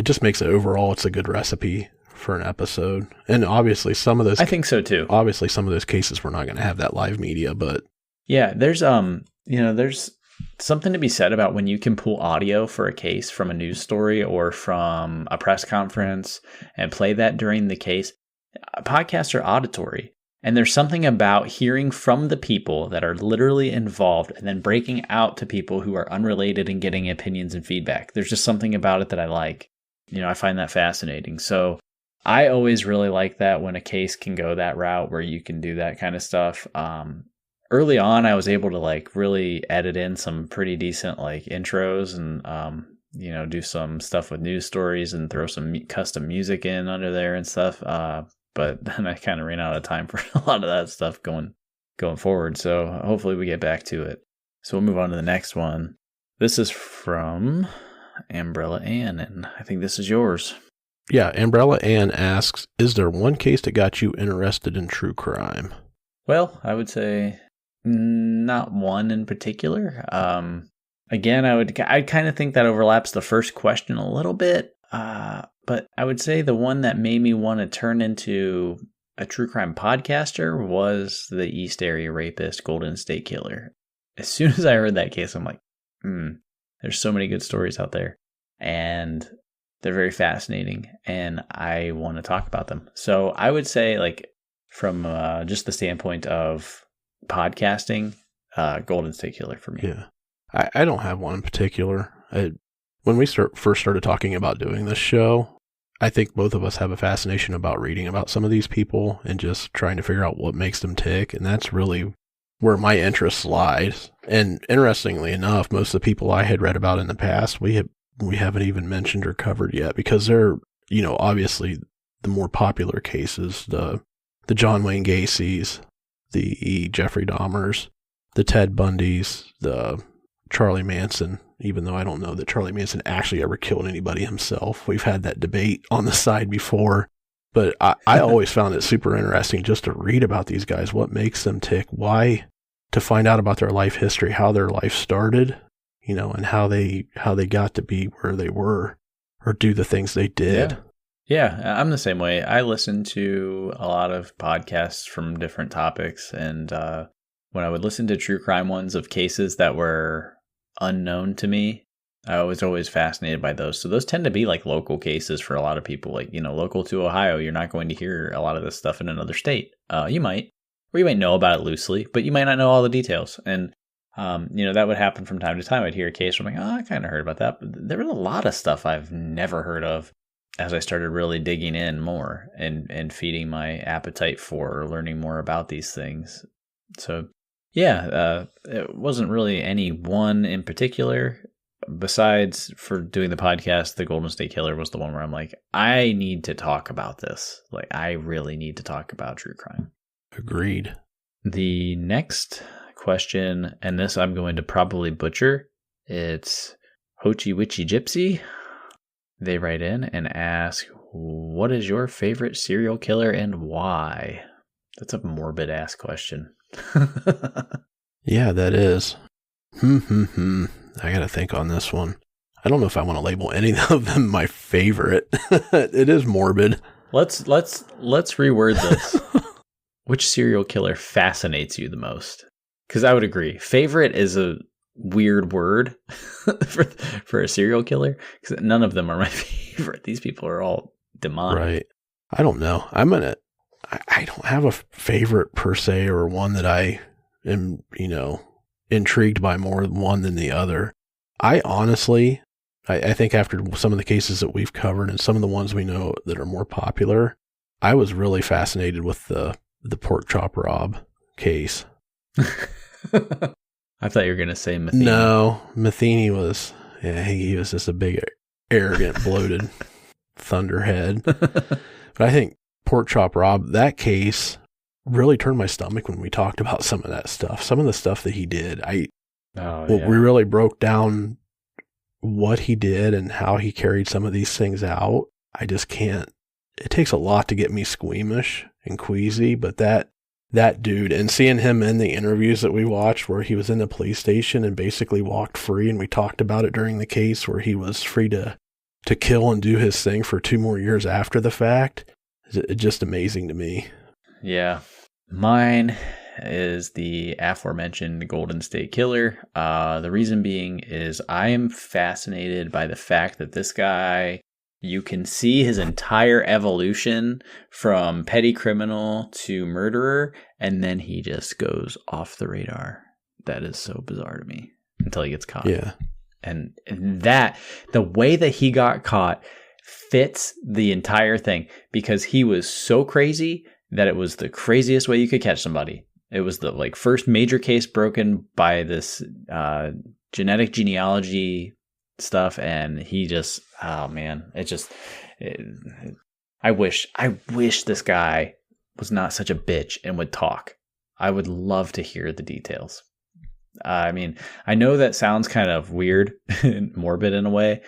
just makes it overall, it's a good recipe for an episode. And obviously some of those, I think so too. Obviously some of those cases we're not going to have that live media, but yeah, there's there's something to be said about when you can pull audio for a case from a news story or from a press conference and play that during the case. Podcasts are auditory, and there's something about hearing from the people that are literally involved and then breaking out to people who are unrelated and getting opinions and feedback. There's just something about it that I like. I find that fascinating. So I always really like that when a case can go that route where you can do that kind of stuff. Early on, I was able to really edit in some pretty decent intros and do some stuff with news stories and throw some custom music in under there and stuff. But then I kind of ran out of time for a lot of that stuff going forward. So hopefully we get back to it. So we'll move on to the next one. This is from Umbrella Ann, and I think this is yours. Yeah, Umbrella Ann asks, is there one case that got you interested in true crime? Well, I would say not one in particular. Again, I kind of think that overlaps the first question a little bit. But I would say the one that made me want to turn into a true crime podcaster was the East Area Rapist, Golden State Killer. As soon as I heard that case, I'm like, there's so many good stories out there, and they're very fascinating, and I want to talk about them. So I would say, from just the standpoint of podcasting, Golden State Killer for me. Yeah. I don't have one in particular. When we first started talking about doing this show, I think both of us have a fascination about reading about some of these people and just trying to figure out what makes them tick. And that's really where my interest lies. And interestingly enough, most of the people I had read about in the past, we haven't even mentioned or covered yet, because they're, obviously the more popular cases, the John Wayne Gacy's, the Jeffrey Dahmers, the Ted Bundys, the Charlie Manson, even though I don't know that Charlie Manson actually ever killed anybody himself. We've had that debate on the side before, but I always found it super interesting just to read about these guys, what makes them tick, why, to find out about their life history, how their life started, and how they got to be where they were or do the things they did. Yeah, I'm the same way. I listen to a lot of podcasts from different topics, and when I would listen to true crime ones of cases that were unknown to me, I was always fascinated by those. So those tend to be local cases for a lot of people. Local to Ohio, you're not going to hear a lot of this stuff in another state. You might, or you might know about it loosely, but you might not know all the details. And that would happen from time to time. I'd hear a case where I'm like, I kind of heard about that. But there was a lot of stuff I've never heard of as I started really digging in more and feeding my appetite for learning more about these things. So yeah, it wasn't really any one in particular. Besides, for doing the podcast, the Golden State Killer was the one where I'm like, I need to talk about this. I really need to talk about true crime. Agreed. The next question, and this I'm going to probably butcher, it's Hochi Witchy Gypsy. They write in and ask, what is your favorite serial killer and why? That's a morbid ass question. Yeah, that is. I gotta think on this one. I don't know if I want to label any of them my favorite. It is morbid. Let's reword this. Which serial killer fascinates you the most? Because I would agree, favorite is a weird word for a serial killer, because none of them are my favorite. These people are all demonic. Right. I don't know. I don't have a favorite per se, or one that I am, intrigued by more one than the other. I honestly, I think after some of the cases that we've covered and some of the ones we know that are more popular, I was really fascinated with the Pork Chop Rob case. I thought you were going to say Matheny. No, Matheny was, he was just a big, arrogant, bloated thunderhead. But I think Pork Chop Rob, that case really turned my stomach when we talked about some of that stuff. Some of the stuff that he did, we really broke down what he did and how he carried some of these things out. I just can't. It takes a lot to get me squeamish and queasy, but that dude, and seeing him in the interviews that we watched where he was in the police station and basically walked free, and we talked about it during the case where he was free to kill and do his thing for 2 more years after the fact, it's just amazing to me. Yeah. Mine is the aforementioned Golden State Killer. The reason being is I am fascinated by the fact that this guy, you can see his entire evolution from petty criminal to murderer, and then he just goes off the radar. That is so bizarre to me until he gets caught. Yeah. And that, the way that he got caught fits the entire thing because he was so crazy that it was the craziest way you could catch somebody. It was the first major case broken by this genetic genealogy stuff, and he just, oh man, I wish this guy was not such a bitch and would talk. I would love to hear the details. I mean, I know that sounds kind of weird and morbid in a way.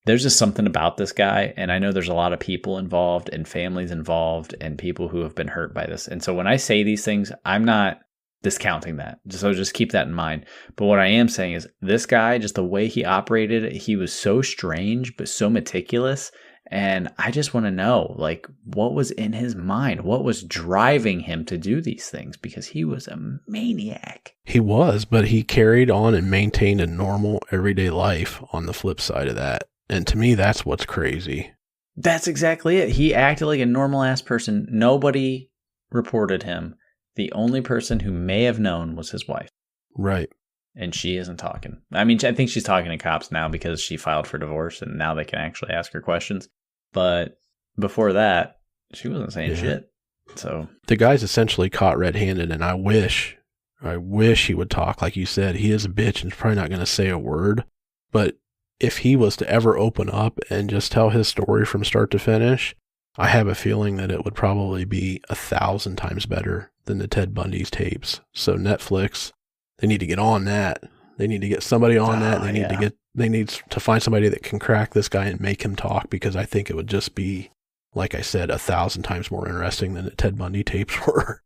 There's just something about this guy, and I know there's a lot of people involved and families involved and people who have been hurt by this. And so when I say these things, I'm not discounting that. So just keep that in mind. But what I am saying is this guy, just the way he operated, he was so strange, but so meticulous. And I just want to know, what was in his mind? What was driving him to do these things? Because he was a maniac. He was, but he carried on and maintained a normal, everyday life on the flip side of that. And to me, that's what's crazy. That's exactly it. He acted like a normal-ass person. Nobody reported him. The only person who may have known was his wife. Right. And she isn't talking. I mean, I think she's talking to cops now because she filed for divorce, and now they can actually ask her questions. But before that, she wasn't saying shit. So the guy's essentially caught red-handed, and I wish he would talk. Like you said, he is a bitch and is probably not going to say a word. But if he was to ever open up and just tell his story from start to finish, I have a feeling that it would probably be 1,000 times better than the Ted Bundy's tapes. So Netflix, they need to get on that. They need to get somebody on that. They need to find somebody that can crack this guy and make him talk, because I think it would just be, like I said, 1,000 times more interesting than the Ted Bundy tapes were.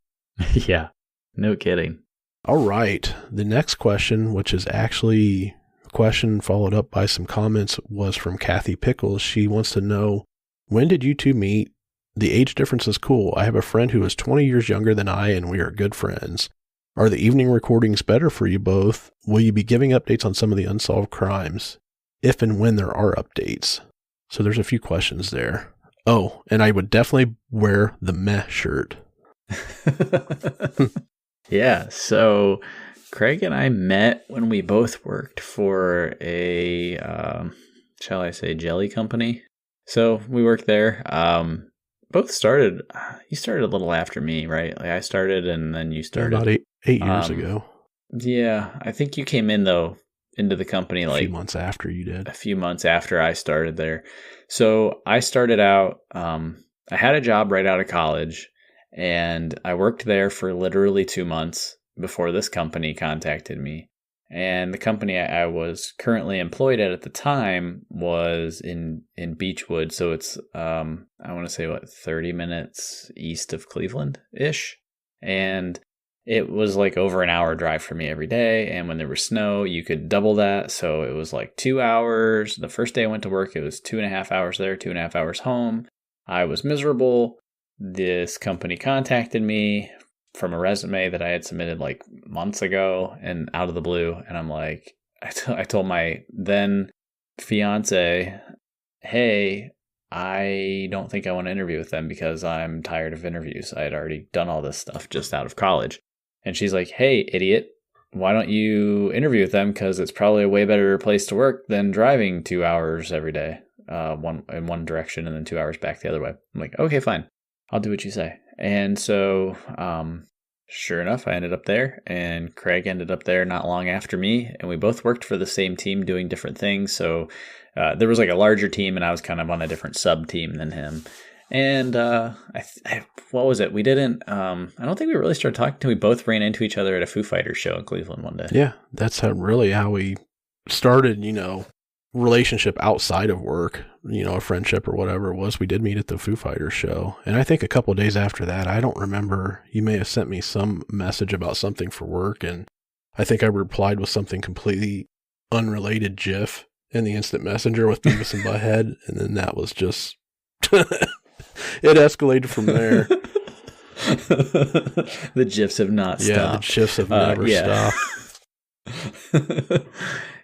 Yeah, no kidding. All right. The next question, which is actually a question followed up by some comments, was from Kathy Pickles. She wants to know, when did you two meet? The age difference is cool. I have a friend who is 20 years younger than I, and we are good friends. Are the evening recordings better for you both? Will you be giving updates on some of the unsolved crimes, if and when there are updates? So there's a few questions there. Oh, and I would definitely wear the meh shirt. Yeah, so Craig and I met when we both worked for a, shall I say, jelly company. So we worked there. Both started, you started a little after me, right? Like I started and then you started. About eight years ago. Yeah, I think you came in, though, into the company a few months after you did. A few months after I started there. So I started out, I had a job right out of college, and I worked there for literally 2 months before this company contacted me. And the company I was currently employed at the time was in Beechwood. So it's, I want to say, 30 minutes east of Cleveland-ish. And it was like over an hour drive for me every day. And when there was snow, you could double that. So it was like 2 hours. The first day I went to work, it was 2.5 hours there, 2.5 hours home. I was miserable. This company contacted me from a resume that I had submitted like months ago and out of the blue. And I'm like, I told my then fiance, hey, I don't think I want to interview with them because I'm tired of interviews. I had already done all this stuff just out of college. And she's like, hey, idiot, why don't you interview with them? Because it's probably a way better place to work than driving 2 hours every day, one in one direction and then 2 hours back the other way. I'm like, okay, fine. I'll do what you say. And so, sure enough, I ended up there, and Craig ended up there not long after me, and we both worked for the same team doing different things. So there was like a larger team, and I was kind of on a different sub team than him. And what was it? We didn't. I don't think we really started talking until we both ran into each other at a Foo Fighters show in Cleveland one day. Yeah, that's how we started. relationship outside of work, a friendship or whatever it was, we did meet at the Foo Fighters show. And I think a couple of days after that, I don't remember, you may have sent me some message about something for work. And I think I replied with something completely unrelated GIF in the instant messenger with Beavis and Butthead. And then that was just, it escalated from there. The GIFs have not stopped. Yeah, the GIFs have never stopped.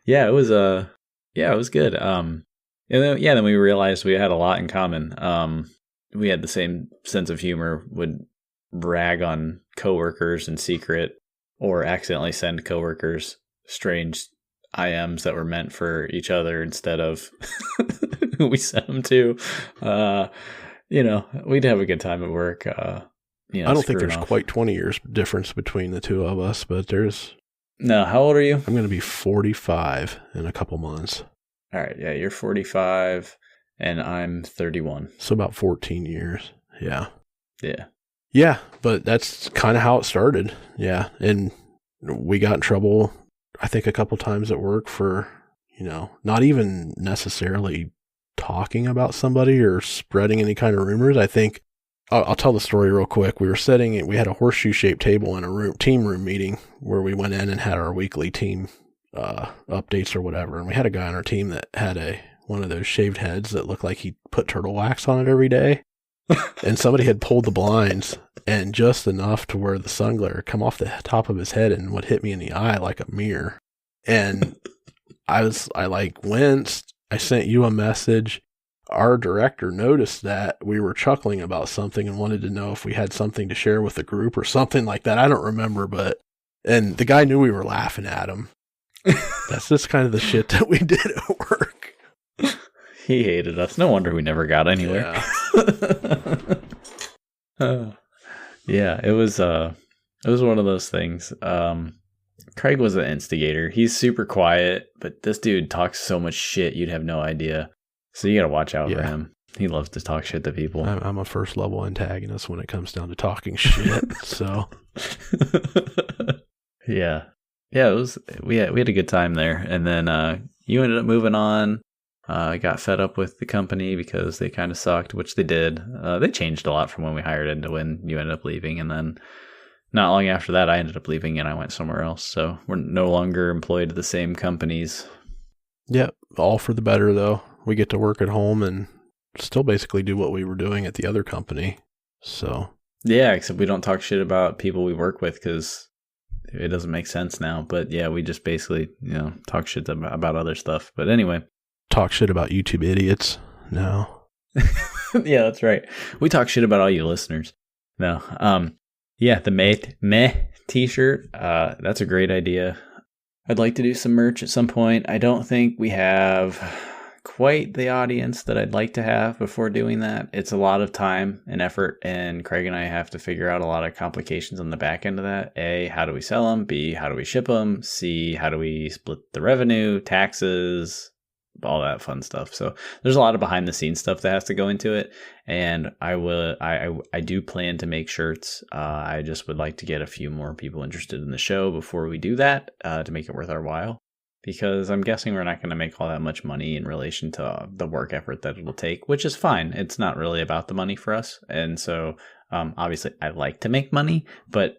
Yeah, it was good. And then we realized we had a lot in common. We had the same sense of humor, would brag on coworkers in secret or accidentally send coworkers strange IMs that were meant for each other instead of who we sent them to. We'd have a good time at work. I don't think there's quite 20 years difference between the two of us, but there's... No, how old are you? I'm going to be 45 in a couple months. All right, yeah, you're 45 and I'm 31. So about 14 years. Yeah. Yeah. Yeah, but that's kind of how it started. Yeah, and we got in trouble, I think, a couple times at work for, not even necessarily talking about somebody or spreading any kind of rumors. I think I'll tell the story real quick. We had a horseshoe-shaped table in a team room meeting where we went in and had our weekly team updates or whatever. And we had a guy on our team that had one of those shaved heads that looked like he put turtle wax on it every day. And somebody had pulled the blinds and just enough to where the sun glare come off the top of his head and would hit me in the eye like a mirror. And I winced. I sent you a message. Our director noticed that we were chuckling about something and wanted to know if we had something to share with the group or something like that. I don't remember, and the guy knew we were laughing at him. That's just kind of the shit that we did at work. He hated us. No wonder we never got anywhere. Yeah. It was one of those things. Craig was an instigator. He's super quiet, but this dude talks so much shit you'd have no idea. So you got to watch out for him. He loves to talk shit to people. I'm a first level antagonist when it comes down to talking shit. So yeah. It was, we had a good time there. And then, you ended up moving on. I got fed up with the company because they kind of sucked, which they did. They changed a lot from when we hired into when you ended up leaving. And then not long after that, I ended up leaving and I went somewhere else. So we're no longer employed at the same companies. Yep. All for the better though. We get to work at home and still basically do what we were doing at the other company. So yeah, except we don't talk shit about people we work with because it doesn't make sense now. But yeah, we just basically, talk shit about other stuff. But anyway. Talk shit about YouTube idiots. No. Yeah, that's right. We talk shit about all you listeners. No. Yeah, the meh t-shirt. That's a great idea. I'd like to do some merch at some point. I don't think we have quite the audience that I'd like to have before doing that. It's a lot of time and effort, and Craig and I have to figure out a lot of complications on the back end of that. A, how do we sell them? B, how do we ship them? C, how do we split the revenue, taxes, all that fun stuff. So there's a lot of behind the scenes stuff that has to go into it. And I do plan to make shirts. I just would like to get a few more people interested in the show before we do that, to make it worth our while. Because I'm guessing we're not going to make all that much money in relation to the work effort that it'll take, which is fine. It's not really about the money for us. And so, obviously I like to make money, but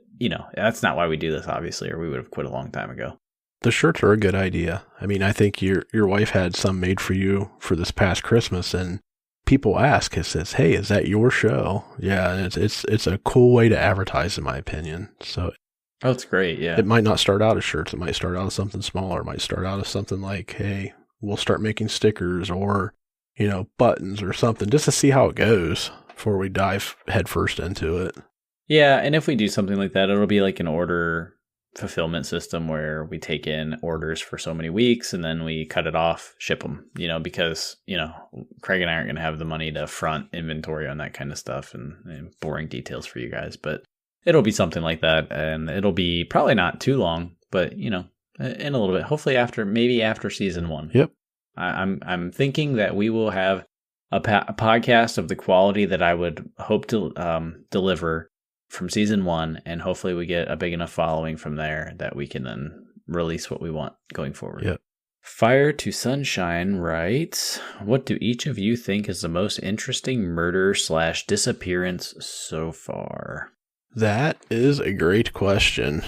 that's not why we do this, obviously, or we would have quit a long time ago. The shirts are a good idea. I mean, I think your wife had some made for you for this past Christmas, and people ask, it says, "Hey, is that your show?" Yeah, and it's a cool way to advertise, in my opinion. So, oh, it's great. Yeah, it might not start out as shirts. It might start out as something smaller. It might start out as something like, "Hey, we'll start making stickers or buttons or something," just to see how it goes before we dive headfirst into it. Yeah, and if we do something like that, it'll be like an order fulfillment system where we take in orders for so many weeks and then we cut it off, ship them, because, Craig and I aren't going to have the money to front inventory on that kind of stuff and boring details for you guys, but it'll be something like that. And it'll be probably not too long, but in a little bit, hopefully maybe after season 1. Yep. I'm thinking that we will have a podcast of the quality that I would hope to deliver from season 1, and hopefully we get a big enough following from there that we can then release what we want going forward. Yep. Fire to Sunshine writes, what do each of you think is the most interesting murder/disappearance so far? That is a great question.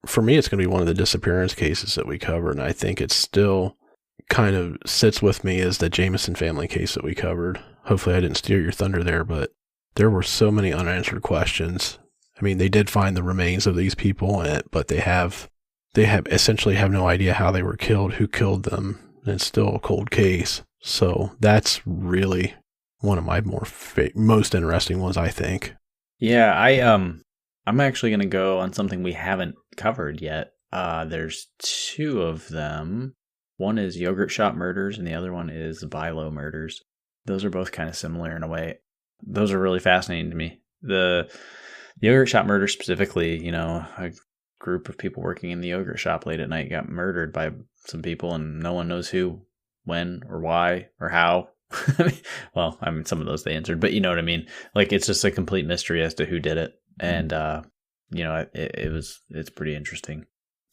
For me, it's going to be one of the disappearance cases that we covered, and I think it still kind of sits with me as the Jameson family case that we covered. Hopefully I didn't steal your thunder there, but there were so many unanswered questions. I mean, they did find the remains of these people, but they essentially have no idea how they were killed, who killed them, and it's still a cold case. So that's really one of my most interesting ones, I think. Yeah, I'm actually going to go on something we haven't covered yet. There's two of them. One is Yogurt Shop Murders, and the other one is Bilo Murders. Those are both kind of similar in a way. Those are really fascinating to me. The Yogurt Shop Murder specifically, a group of people working in the yogurt shop late at night got murdered by some people, and no one knows who, when, or why, or how. Well, I mean, some of those they answered, but you know what I mean? Like, it's just a complete mystery as to who did it. And, it's pretty interesting.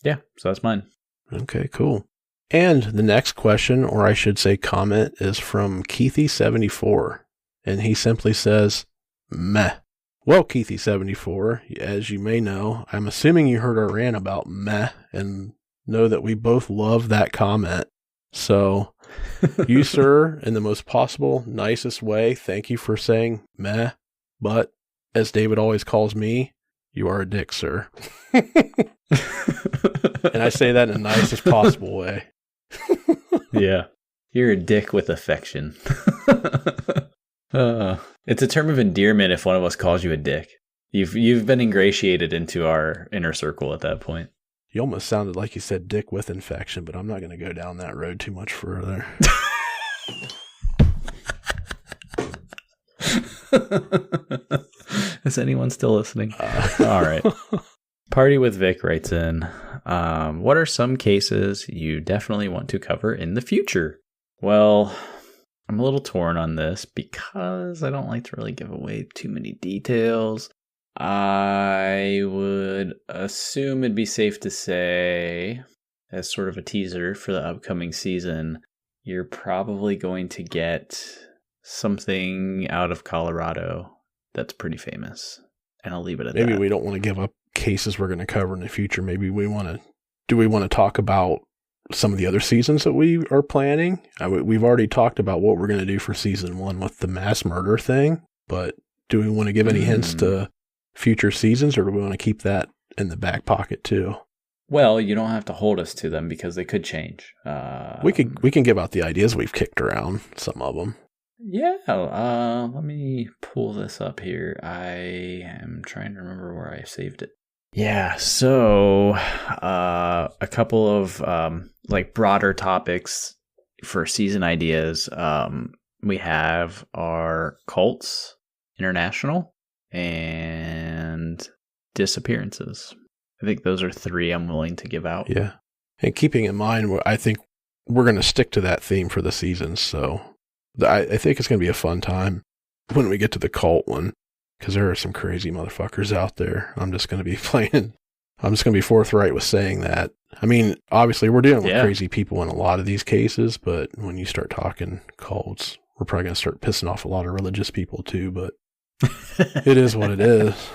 Yeah, so that's mine. Okay, cool. And the next question, or I should say comment, is from Keithy74. And he simply says, meh. Well, Keithy74, as you may know, I'm assuming you heard our rant about meh and know that we both love that comment. So, you, sir, in the most possible, nicest way, thank you for saying meh. But, as David always calls me, you are a dick, sir. And I say that in the nicest possible way. Yeah. You're a dick with affection. It's a term of endearment if one of us calls you a dick. You've been ingratiated into our inner circle at that point. You almost sounded like you said dick with infection, but I'm not going to go down that road too much further. Is anyone still listening? All right. Party with Vic writes in, what are some cases you definitely want to cover in the future? Well, I'm a little torn on this because I don't like to really give away too many details. I would assume it'd be safe to say, as sort of a teaser for the upcoming season, you're probably going to get something out of Colorado that's pretty famous. And I'll leave it at that. Maybe we don't want to give up cases we're going to cover in the future. Maybe we want to talk about some of the other seasons that we are planning? We've already talked about what we're going to do for season 1 with the mass murder thing, but do we want to give any hints to future seasons, or do we want to keep that in the back pocket too? Well, you don't have to hold us to them because they could change. We can give out the ideas we've kicked around, some of them. Yeah, let me pull this up here. I am trying to remember where I saved it. Yeah, so a couple of broader topics for season ideas. We have our Cults International and Disappearances. I think those are 3 I'm willing to give out. Yeah, and keeping in mind, I think we're going to stick to that theme for the season, so I think it's going to be a fun time when we get to the cult one. Because there are some crazy motherfuckers out there. I'm just going to be forthright with saying that. I mean, obviously, we're dealing with crazy people in a lot of these cases, but when you start talking cults, we're probably going to start pissing off a lot of religious people too, but it is what it is.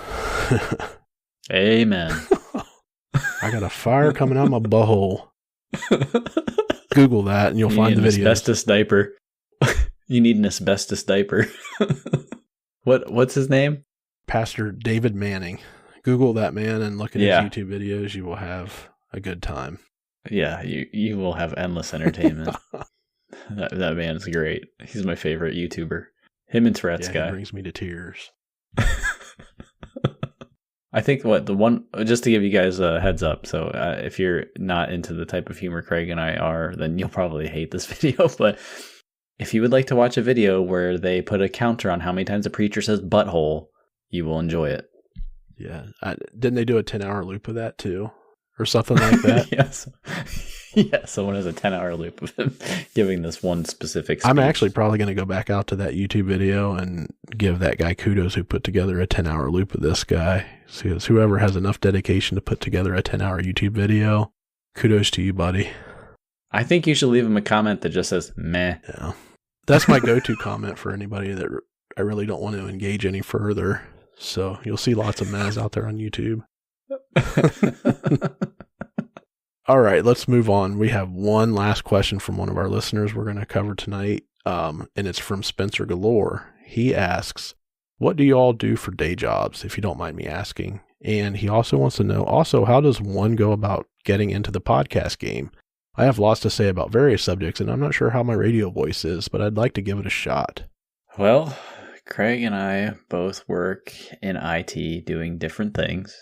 Amen. I got a fire coming out of my butthole. Google that and you'll find the video. Asbestos diaper. You need an asbestos diaper. What's his name? Pastor David Manning. Google that man and look at his YouTube videos. You will have a good time. Yeah, you will have endless entertainment. that man is great. He's my favorite YouTuber. Him and Tourette's guy. He brings me to tears. I think just to give you guys a heads up, so if you're not into the type of humor Craig and I are, then you'll probably hate this video, but if you would like to watch a video where they put a counter on how many times a preacher says butthole, you will enjoy it. Yeah. Didn't they do a 10-hour loop of that too? Or something like that? Yes. Yeah, someone has a 10-hour loop of him giving this one specific speech. I'm actually probably going to go back out to that YouTube video and give that guy kudos who put together a 10-hour loop of this guy. Because whoever has enough dedication to put together a 10-hour YouTube video, kudos to you, buddy. I think you should leave him a comment that just says meh. Yeah. That's my go-to comment for anybody that I really don't want to engage any further. So you'll see lots of mehs out there on YouTube. All right, let's move on. We have one last question from one of our listeners we're going to cover tonight, and it's from Spencer Galore. He asks, what do you all do for day jobs, if you don't mind me asking? And he also wants to know, how does one go about getting into the podcast game? I have lots to say about various subjects, and I'm not sure how my radio voice is, but I'd like to give it a shot. Well, Craig and I both work in IT doing different things.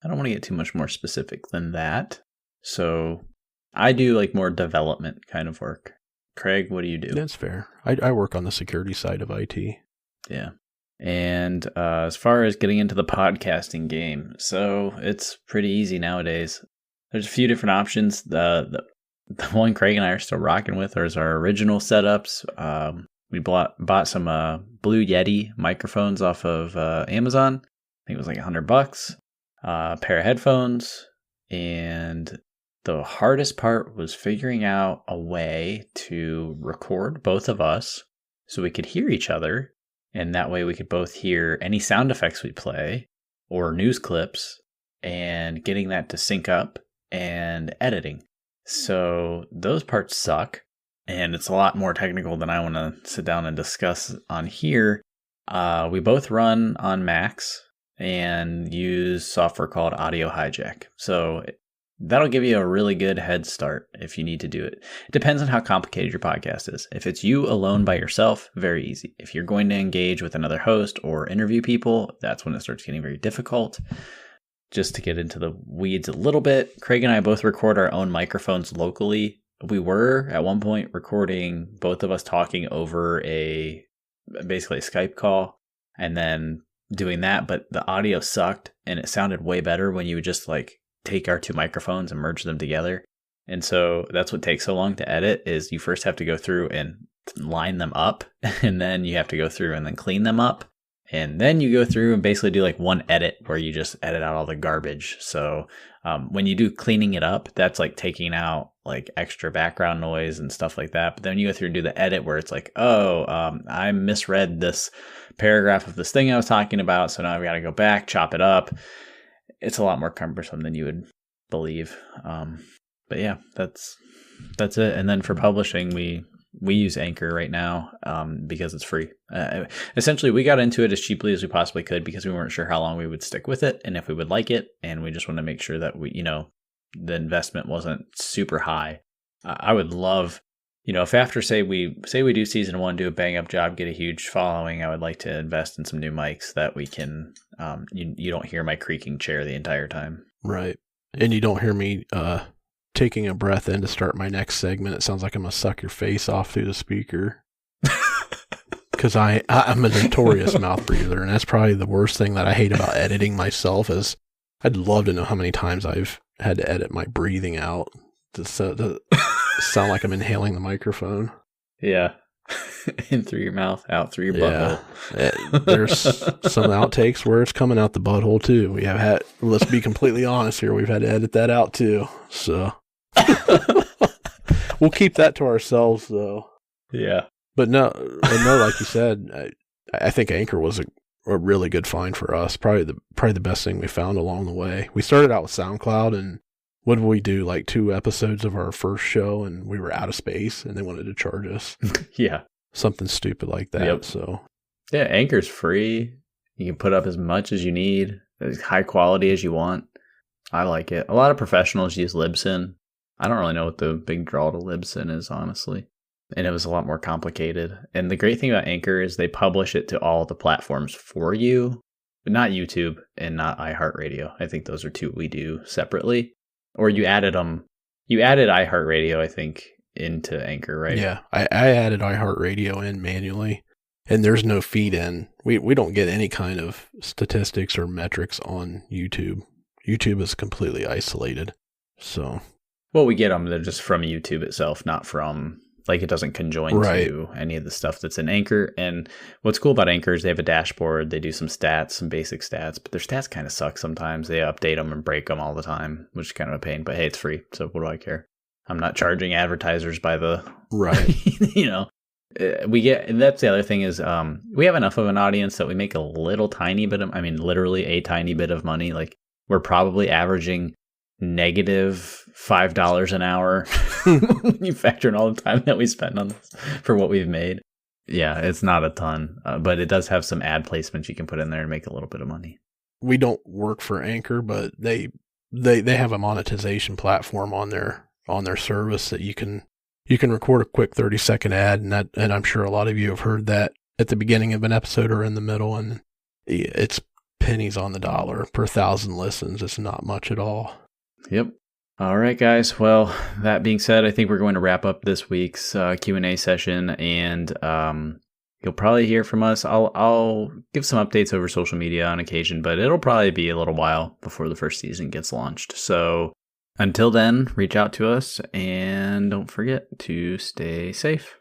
I don't want to get too much more specific than that. So I do like more development kind of work. Craig, what do you do? That's fair. I work on the security side of IT. Yeah. And as far as getting into the podcasting game, so it's pretty easy nowadays. There's a few different options. The one Craig and I are still rocking with is our original setups. We bought some Blue Yeti microphones off of Amazon. I think it was like $100. A pair of headphones. And the hardest part was figuring out a way to record both of us so we could hear each other. And that way we could both hear any sound effects we play or news clips, and getting that to sync up and editing. So those parts suck, and it's a lot more technical than I want to sit down and discuss on here. We both run on Macs and use software called Audio Hijack. So that'll give you a really good head start if you need to do it. It depends on how complicated your podcast is. If it's you alone by yourself, very easy. If you're going to engage with another host or interview people, that's when it starts getting very difficult. Just to get into the weeds a little bit, Craig and I both record our own microphones locally. We were at one point recording both of us talking over basically a Skype call and then doing that, but the audio sucked and it sounded way better when you would just like take our two microphones and merge them together. And so that's what takes so long to edit, is you first have to go through and line them up, and then you have to go through and then clean them up. And then you go through and basically do like one edit where you just edit out all the garbage. So when you do cleaning it up, that's like taking out like extra background noise and stuff like that. But then you go through and do the edit where it's like, I misread this paragraph of this thing I was talking about. So now I've got to go back, chop it up. It's a lot more cumbersome than you would believe. But yeah, that's it. And then for publishing, we use Anchor right now because it's free. Essentially, we got into it as cheaply as we possibly could because we weren't sure how long we would stick with it and if we would like it. And we just want to make sure that the investment wasn't super high. I would love, if after say we do season 1, do a bang up job, get a huge following, I would like to invest in some new mics that we can, you don't hear my creaking chair the entire time. Right. And you don't hear me taking a breath in to start my next segment. It sounds like I'm going to suck your face off through the speaker. Because I'm a notorious mouth breather, and that's probably the worst thing that I hate about editing myself is I'd love to know how many times I've had to edit my breathing out to sound like I'm inhaling the microphone. Yeah. In through your mouth, out through your butthole. Yeah. There's some outtakes where it's coming out the butthole too. We have had, let's be completely honest here, we've had to edit that out too. So we'll keep that to ourselves though. Yeah. But no, like you said, I think Anchor was a really good find for us. Probably the best thing we found along the way. We started out with SoundCloud, and what did we do? Like 2 episodes of our first show, and we were out of space, and they wanted to charge us. Yeah. Something stupid like that. Yep. So yeah, Anchor's free. You can put up as much as you need, as high quality as you want. I like it. A lot of professionals use Libsyn. I don't really know what the big draw to Libsyn is, honestly. And it was a lot more complicated. And the great thing about Anchor is they publish it to all the platforms for you, but not YouTube and not iHeartRadio. I think those are 2 we do separately. Or you added iHeartRadio, I think, into Anchor, right? Yeah, I added iHeartRadio in manually, and there's no feed in. We don't get any kind of statistics or metrics on YouTube. YouTube is completely isolated. So, well, we get them. They're just from YouTube itself, not from, like, it doesn't conjoin to any of the stuff that's in Anchor. And what's cool about Anchor is they have a dashboard. They do some stats, some basic stats, but their stats kind of suck sometimes. They update them and break them all the time, which is kind of a pain. But hey, it's free, so what do I care? I'm not charging advertisers by the Right. you know, we get, and that's the other thing is we have enough of an audience that we make a little tiny bit of, I mean, literally a tiny bit of money. Like we're probably averaging negative $5 an hour when you factor in all the time that we spend on this for what we've made. Yeah, it's not a ton, but it does have some ad placements you can put in there and make a little bit of money. We don't work for Anchor, but they have a monetization platform on their service that you can record a quick 30-second ad, and I'm sure a lot of you have heard that at the beginning of an episode or in the middle, and it's pennies on the dollar per 1,000 listens. It's not much at all. Yep. All right, guys. Well, that being said, I think we're going to wrap up this week's Q&A session, and you'll probably hear from us. I'll give some updates over social media on occasion, but it'll probably be a little while before the first season gets launched. So until then, reach out to us, and don't forget to stay safe.